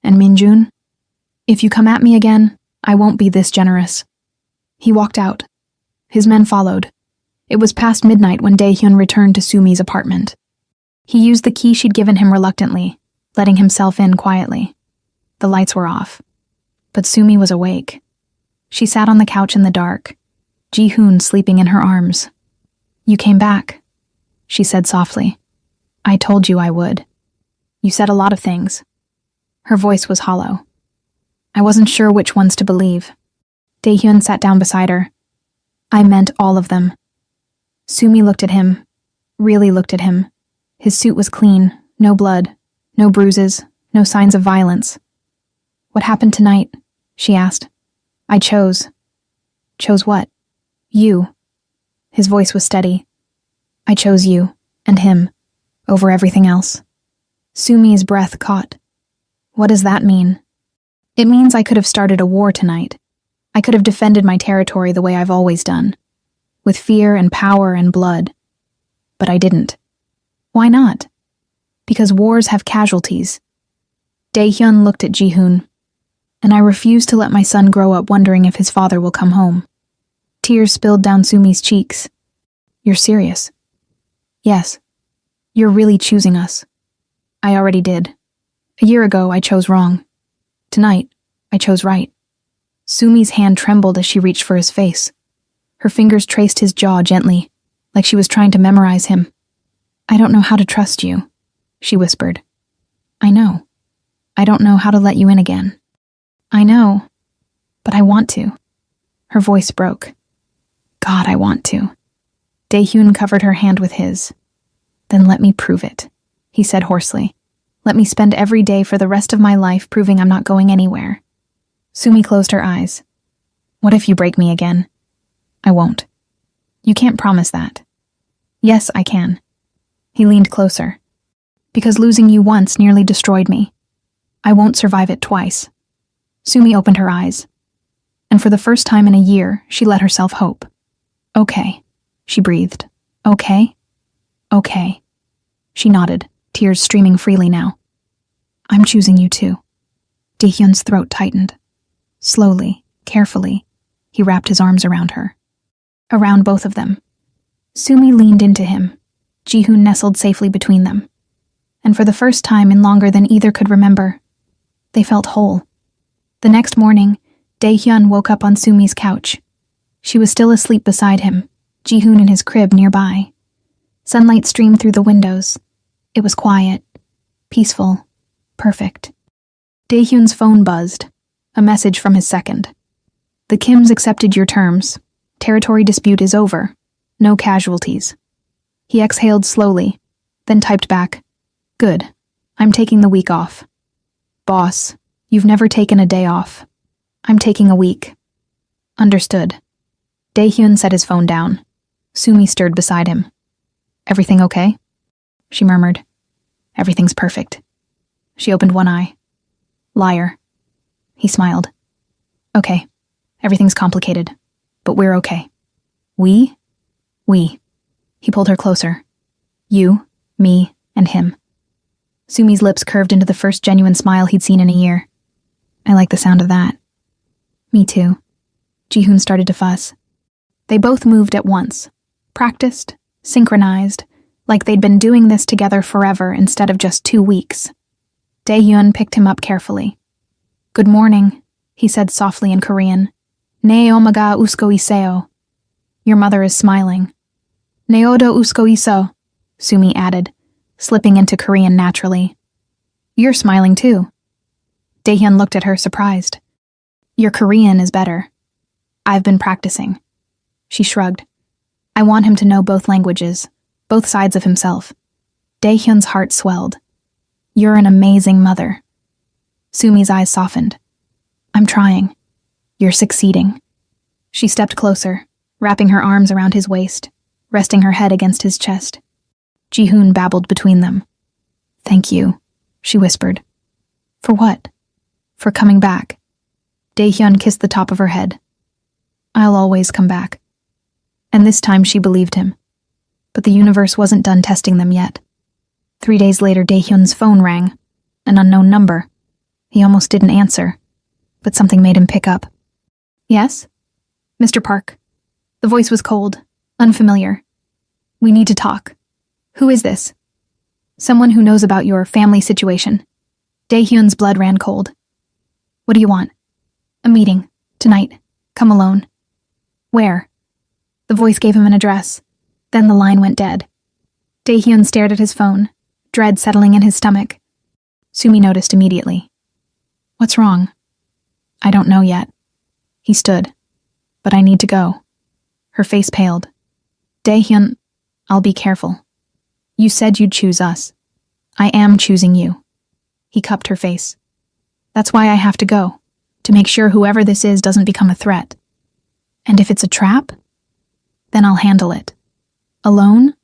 And Min Jun? If you come at me again, I won't be this generous. He walked out. His men followed. It was past midnight when Dae-hyun returned to Sumi's apartment. He used the key she'd given him reluctantly, letting himself in quietly. The lights were off. But Sumi was awake. She sat on the couch in the dark, Ji-hoon sleeping in her arms. You came back, she said softly. I told you I would. You said a lot of things. Her voice was hollow. I wasn't sure which ones to believe. Dae-hyun sat down beside her. I meant all of them. Sumi looked at him, really looked at him. His suit was clean, no blood, no bruises, no signs of violence. What happened tonight? She asked. I chose. Chose what? You. His voice was steady. I chose you, and him, over everything else. Sumi's breath caught. What does that mean? It means I could have started a war tonight. I could have defended my territory the way I've always done, with fear and power and blood. But I didn't. Why not? Because wars have casualties. Dae-hyun looked at Ji-hoon. And I refuse to let my son grow up wondering if his father will come home. Tears spilled down Sumi's cheeks. You're serious? Yes. You're really choosing us. I already did. A year ago, I chose wrong. Tonight, I chose right. Sumi's hand trembled as she reached for his face. Her fingers traced his jaw gently, like she was trying to memorize him. I don't know how to trust you, she whispered. I know. I don't know how to let you in again. I know, but I want to. Her voice broke. God, I want to. Daehyun covered her hand with his. Then let me prove it, he said hoarsely. Let me spend every day for the rest of my life proving I'm not going anywhere. Sumi closed her eyes. What if you break me again? I won't. You can't promise that. Yes, I can. He leaned closer. Because losing you once nearly destroyed me. I won't survive it twice. Sumi opened her eyes. And for the first time in a year, she let herself hope. Okay, she breathed. Okay? Okay. She nodded, tears streaming freely now. I'm choosing you too. Daehyun's throat tightened. Slowly, carefully, he wrapped his arms around her. Around both of them. Sumi leaned into him. Jihoon nestled safely between them. And for the first time in longer than either could remember, they felt whole. The next morning, Daehyun woke up on Sumi's couch. She was still asleep beside him, Jihoon in his crib nearby. Sunlight streamed through the windows. It was quiet, peaceful, perfect. Daehyun's phone buzzed, a message from his second. The Kims accepted your terms. Territory dispute is over. No casualties. He exhaled slowly, then typed back, Good. I'm taking the week off. Boss, you've never taken a day off. I'm taking a week. Understood. Daehyun set his phone down. Sumi stirred beside him. Everything okay? She murmured. Everything's perfect. She opened one eye. Liar. He smiled. Okay. Everything's complicated. But we're okay. We? We. He pulled her closer. You, me, and him. Sumi's lips curved into the first genuine smile he'd seen in a year. I like the sound of that. Me too. Jihoon started to fuss. They both moved at once. Practiced, synchronized, like they'd been doing this together forever instead of just 2 weeks. Daehyun picked him up carefully. Good morning, he said softly in Korean. Ne omaga usko iseo. Your mother is smiling. Neodo usko iso, Sumi added, slipping into Korean naturally. You're smiling too. Daehyun looked at her surprised. Your Korean is better. I've been practicing. She shrugged. I want him to know both languages, both sides of himself. Daehyun's heart swelled. You're an amazing mother. Sumi's eyes softened. I'm trying. You're succeeding. She stepped closer, wrapping her arms around his waist, resting her head against his chest. Jihoon babbled between them. Thank you, she whispered. For what? For coming back. Daehyun kissed the top of her head. I'll always come back. And this time she believed him. But the universe wasn't done testing them yet. 3 days later, Daehyun's phone rang. An unknown number. He almost didn't answer, but something made him pick up. Yes? Mr. Park. The voice was cold, unfamiliar. We need to talk. Who is this? Someone who knows about your family situation. Daehyun's blood ran cold. What do you want? A meeting. Tonight. Come alone. Where? The voice gave him an address. Then the line went dead. Daehyun stared at his phone, dread settling in his stomach. Sumi noticed immediately. What's wrong? I don't know yet. He stood. But I need to go. Her face paled. Daehyun, I'll be careful. You said you'd choose us. I am choosing you. He cupped her face. That's why I have to go, to make sure whoever this is doesn't become a threat. And if it's a trap, then I'll handle it. Alone?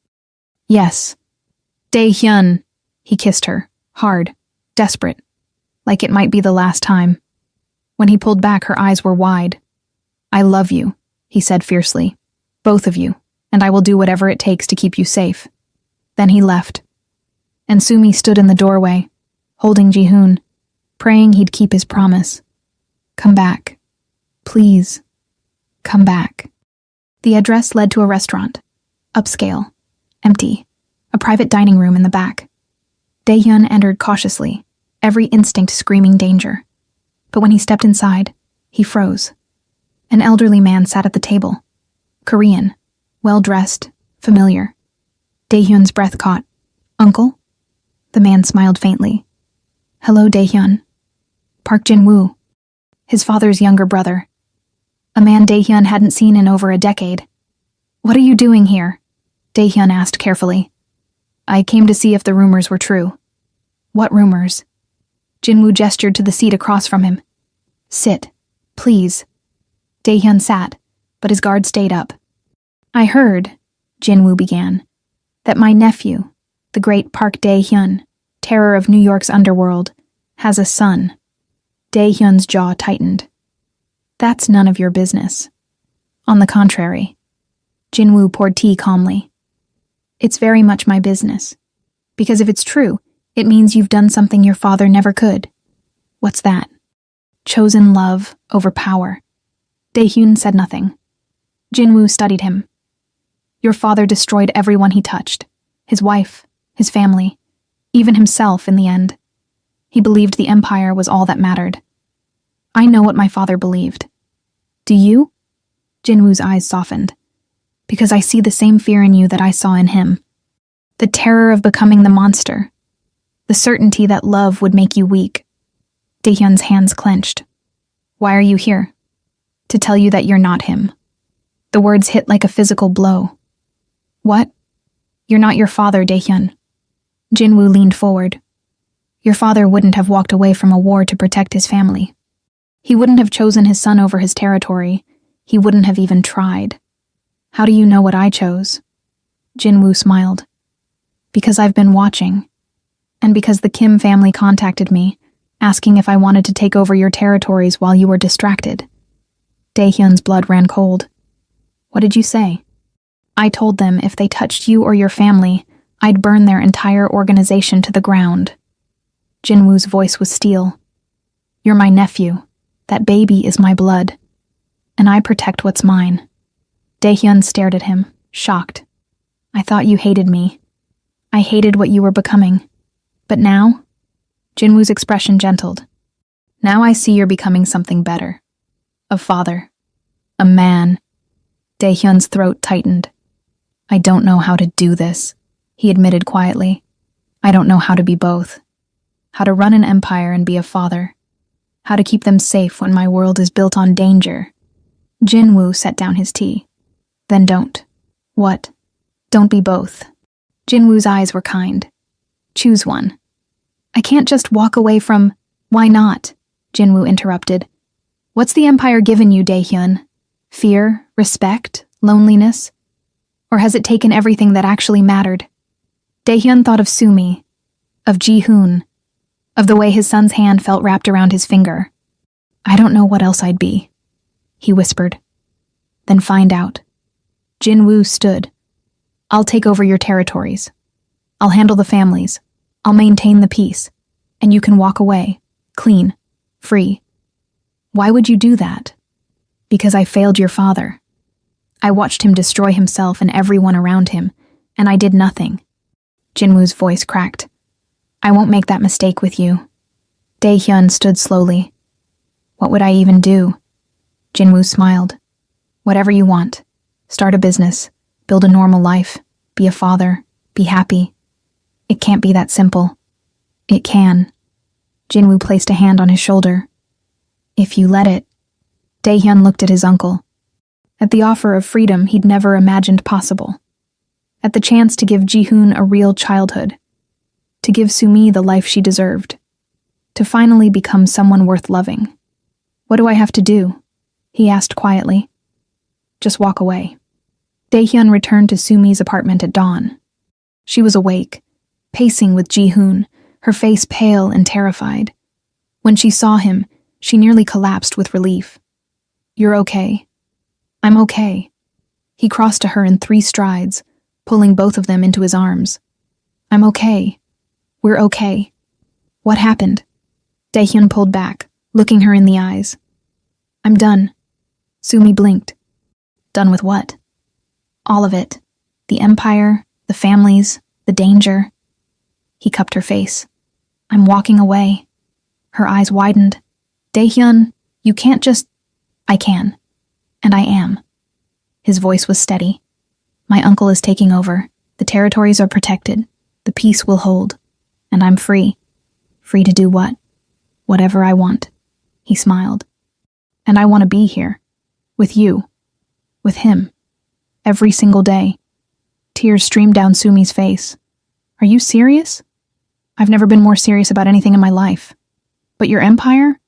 Yes. Daehyun, he kissed her, hard, desperate, like it might be the last time. When he pulled back, her eyes were wide. I love you, he said fiercely. Both of you, and I will do whatever it takes to keep you safe. Then he left. And Sumi stood in the doorway, holding Jihoon, praying he'd keep his promise. Come back. Please. Come back. The address led to a restaurant. Upscale. Empty. A private dining room in the back. Dae-hyun entered cautiously, every instinct screaming danger. But when he stepped inside, he froze. An elderly man sat at the table. Korean. Well-dressed. Familiar. Dae-hyun's breath caught. "Uncle?" The man smiled faintly. "Hello, Dae-hyun." Park Jin-woo. His father's younger brother. A man Dae-hyun hadn't seen in over a decade. "What are you doing here?" Dae-hyun asked carefully. "I came to see if the rumors were true." "What rumors?" Jin-woo gestured to the seat across from him. "Sit, please." Dae-hyun sat, but his guard stayed up. "I heard," Jin-woo began, "that my nephew, the great Park Dae-hyun, terror of New York's underworld, has a son." Dae-hyun's jaw tightened. "That's none of your business." "On the contrary." Jin-woo poured tea calmly. "It's very much my business. Because if it's true, it means you've done something your father never could." "What's that?" "Chosen love over power." Dae-hyun said nothing. Jin-woo studied him. "Your father destroyed everyone he touched. His wife, his family, even himself in the end. He believed the empire was all that mattered. I know what my father believed. Do you?" Jin-woo's eyes softened. "Because I see the same fear in you that I saw in him. The terror of becoming the monster. The certainty that love would make you weak." Dae-hyun's hands clenched. "Why are you here?" "To tell you that you're not him." The words hit like a physical blow. "What?" "You're not your father, Dae-hyun." Jin-woo leaned forward. "Your father wouldn't have walked away from a war to protect his family. He wouldn't have chosen his son over his territory. He wouldn't have even tried. How do you know what I chose?" Jin-woo smiled. "Because I've been watching. And because the Kim family contacted me, asking if I wanted to take over your territories while you were distracted." Dae-hyun's blood ran cold. "What did you say?" "I told them if they touched you or your family, I'd burn their entire organization to the ground." Jin-woo's voice was steel. "You're my nephew. That baby is my blood. And I protect what's mine." Dae-hyun stared at him, shocked. "I thought you hated me. I hated what you were becoming. But now?" Jin-woo's expression gentled. "Now I see you're becoming something better. A father. A man." Dae-hyun's throat tightened. "I don't know how to do this," he admitted quietly. "I don't know how to be both. How to run an empire and be a father. How to keep them safe when my world is built on danger." Jin-woo set down his tea. "Then don't." "What?" "Don't be both." Jin-woo's eyes were kind. "Choose one." "I can't just walk away from—" "Why not?" Jin-woo interrupted. "What's the empire given you, Dae-hyun? Fear, respect, loneliness? Or has it taken everything that actually mattered?" Dae-hyun thought of Sumi, of Ji-hoon, of the way his son's hand felt wrapped around his finger. "I don't know what else I'd be," he whispered. "Then find out." Jin-woo stood. "I'll take over your territories. I'll handle the families. I'll maintain the peace. And you can walk away, clean, free." "Why would you do that?" "Because I failed your father. I watched him destroy himself and everyone around him, and I did nothing." Jin-woo's voice cracked. "I won't make that mistake with you." Dae-hyun stood slowly. "What would I even do?" Jin-woo smiled. "Whatever you want. Start a business, build a normal life, be a father, be happy. It can't be that simple." "It can." Jin-woo placed a hand on his shoulder. "If you let it." Dae-hyun looked at his uncle. At the offer of freedom he'd never imagined possible. At the chance to give Ji-hoon a real childhood. To give Sumi the life she deserved. To finally become someone worth loving. "What do I have to do?" he asked quietly. "Just walk away." Dae-hyun returned to Sumi's apartment at dawn. She was awake, pacing with Ji-hoon, her face pale and terrified. When she saw him, she nearly collapsed with relief. "You're okay." "I'm okay." He crossed to her in 3 strides, pulling both of them into his arms. "I'm okay. We're okay." "What happened?" Dae-hyun pulled back, looking her in the eyes. "I'm done." Sumi blinked. "Done with what?" All of it. The empire, the families, the danger. He cupped her face. I'm walking away. Her eyes widened. Daehyun, you can't just... I can. And I am. His voice was steady. My uncle is taking over. The territories are protected. The peace will hold. And I'm free. Free to do what? Whatever I want. He smiled. And I want to be here. With you. With him. Every single day. Tears streamed down Sumi's face. Are you serious? I've never been more serious about anything in my life. But your empire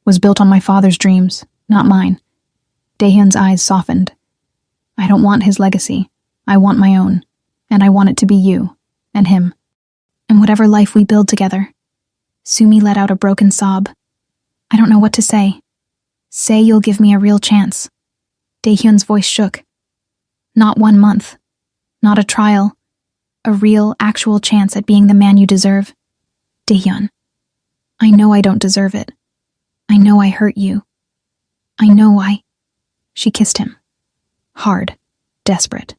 was built on my father's dreams, not mine. Daehyun's eyes softened. I don't want his legacy. I want my own. And I want it to be you. And him. And whatever life we build together. Sumi let out a broken sob. I don't know what to say. Say you'll give me a real chance. Daehyun's voice shook. Not 1 month. Not a trial. A real, actual chance at being the man you deserve. Daehyun. I know I don't deserve it. I know I hurt you. I know I... She kissed him. Hard. Desperate.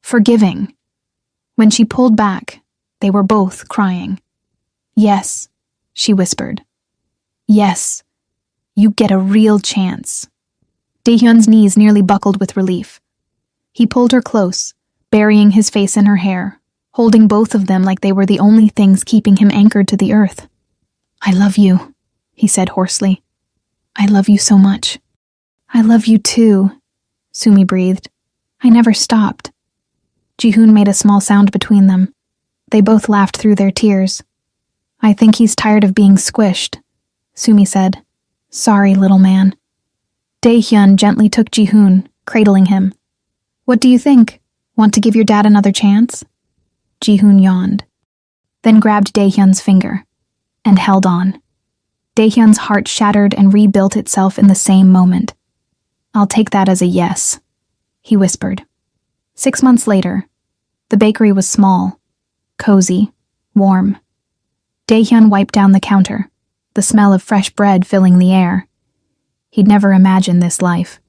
Forgiving. When she pulled back, they were both crying. Yes, she whispered. Yes, you get a real chance. Daehyun's knees nearly buckled with relief. He pulled her close, burying his face in her hair, holding both of them like they were the only things keeping him anchored to the earth. I love you, he said hoarsely. I love you so much. I love you too, Sumi breathed. I never stopped. Jihoon made a small sound between them. They both laughed through their tears. I think he's tired of being squished, Sumi said. Sorry, little man. Daehyun gently took Jihoon, cradling him. What do you think? Want to give your dad another chance? Jihoon yawned, then grabbed Daehyun's finger, and held on. Daehyun's heart shattered and rebuilt itself in the same moment. I'll take that as a yes, he whispered. 6 months later, the bakery was small, cozy, warm. Daehyun wiped down the counter, the smell of fresh bread filling the air. He'd never imagined this life,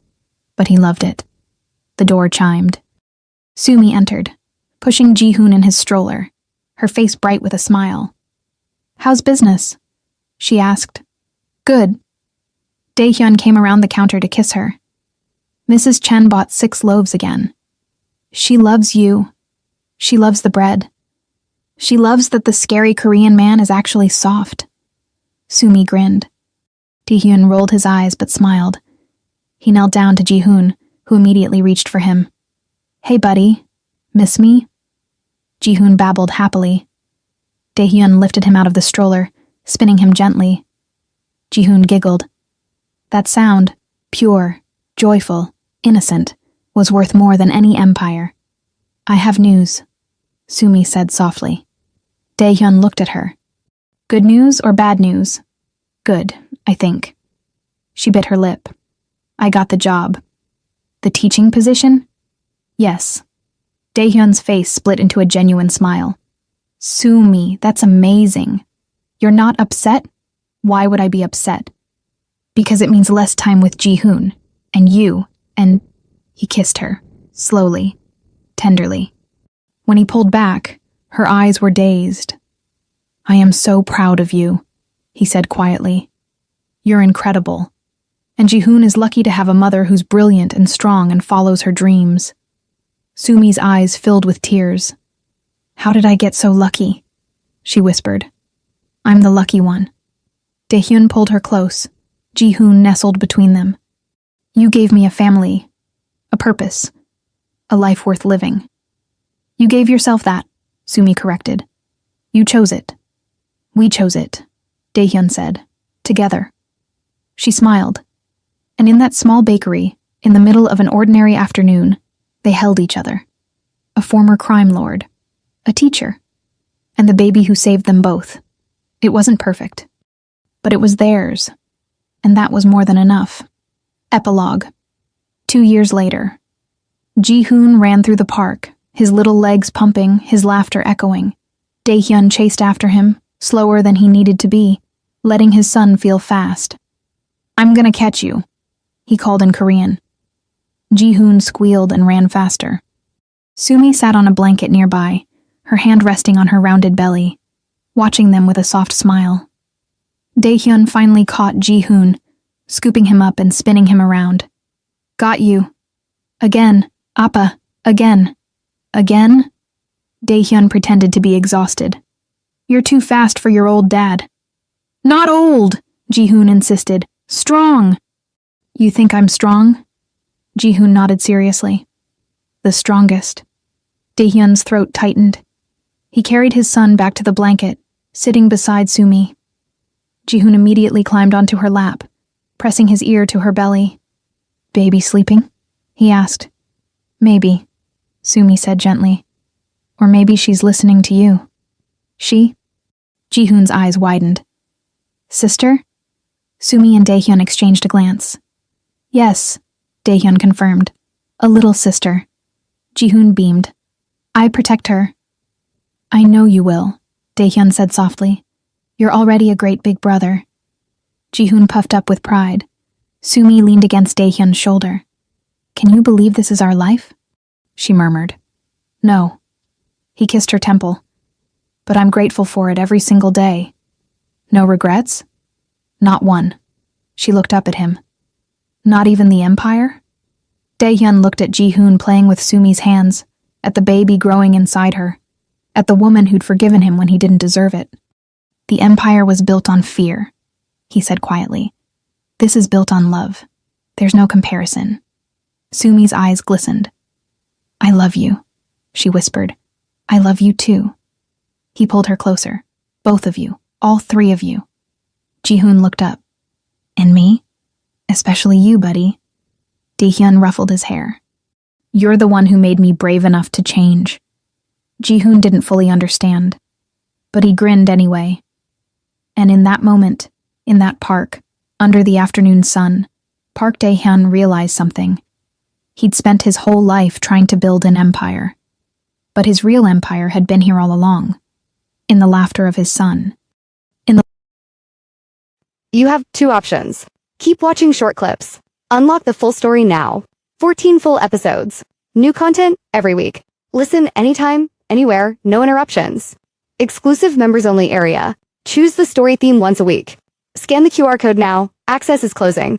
but he loved it. The door chimed. Sumi entered, pushing Jihoon in his stroller, her face bright with a smile. How's business? She asked. Good. Daehyun came around the counter to kiss her. Mrs. Chen bought 6 loaves again. She loves you. She loves the bread. She loves that the scary Korean man is actually soft. Sumi grinned. Daehyun rolled his eyes but smiled. He knelt down to Jihoon, who immediately reached for him. Hey buddy, miss me? Jihoon babbled happily. Daehyun lifted him out of the stroller, spinning him gently. Jihoon giggled. That sound, pure, joyful, innocent, was worth more than any empire. I have news, Sumi said softly. Daehyun looked at her. Good news or bad news? Good, I think. She bit her lip. I got the job. The teaching position? Yes. Daehyun's face split into a genuine smile. Sumi, that's amazing. You're not upset? Why would I be upset? Because it means less time with Jihoon, and you, and... He kissed her, slowly, tenderly. When he pulled back, her eyes were dazed. I am so proud of you, he said quietly. You're incredible. And Jihoon is lucky to have a mother who's brilliant and strong and follows her dreams. Sumi's eyes filled with tears. How did I get so lucky? She whispered. I'm the lucky one. Daehyun pulled her close. Jihoon nestled between them. You gave me a family, a purpose, a life worth living. You gave yourself that, Sumi corrected. You chose it. We chose it, Daehyun said, together. She smiled. And in that small bakery, in the middle of an ordinary afternoon, they held each other. A former crime lord, a teacher, and the baby who saved them both. It wasn't perfect, but it was theirs, and that was more than enough. Epilogue. 2 years later. Jihoon ran through the park, his little legs pumping, his laughter echoing. Daehyun chased after him, slower than he needed to be, letting his son feel fast. I'm gonna catch you, he called in Korean. Jihoon squealed and ran faster, Sumi sat on a blanket nearby, her hand resting on her rounded belly, watching them with a soft smile. Daehyun finally caught Ji-hoon, scooping him up and spinning him around. Got you. Again, Appa, again. Again? Daehyun pretended to be exhausted. You're too fast for your old dad. Not old, Ji-hoon insisted. Strong. You think I'm strong? Ji-hoon nodded seriously. The strongest. Daehyun's throat tightened. He carried his son back to the blanket, sitting beside Sumi. Ji-hoon immediately climbed onto her lap, pressing his ear to her belly. Baby sleeping? He asked. Maybe, Sumi said gently. Or maybe she's listening to you. She? Ji-hoon's eyes widened. Sister? Sumi and Daehyun exchanged a glance. Yes, Daehyun confirmed. A little sister. Ji-hoon beamed. I protect her. I know you will, Daehyun said softly. You're already a great big brother. Ji-hoon puffed up with pride. Sumi leaned against Daehyun's shoulder. Can you believe this is our life? She murmured. No. He kissed her temple. But I'm grateful for it every single day. No regrets? Not one. She looked up at him. Not even the Empire? Daehyun looked at Ji-hoon playing with Sumi's hands, at the baby growing inside her, at the woman who'd forgiven him when he didn't deserve it. The Empire was built on fear, he said quietly. This is built on love. There's no comparison. Sumi's eyes glistened. I love you, she whispered. I love you too. He pulled her closer. Both of you. All three of you. Ji-hoon looked up. And me? Especially you, buddy. Daehyun ruffled his hair. You're the one who made me brave enough to change. Ji-hoon didn't fully understand, but he grinned anyway. And in that moment, in that park, under the afternoon sun, Park Daehyun realized something. He'd spent his whole life trying to build an empire. But his real empire had been here all along, in the laughter of his son. You have 2 options. Keep watching short clips. Unlock the full story now. 14 full episodes. New content every week. Listen anytime, anywhere, no interruptions. Exclusive members-only area. Choose the story theme once a week. Scan the QR code now. Access is closing.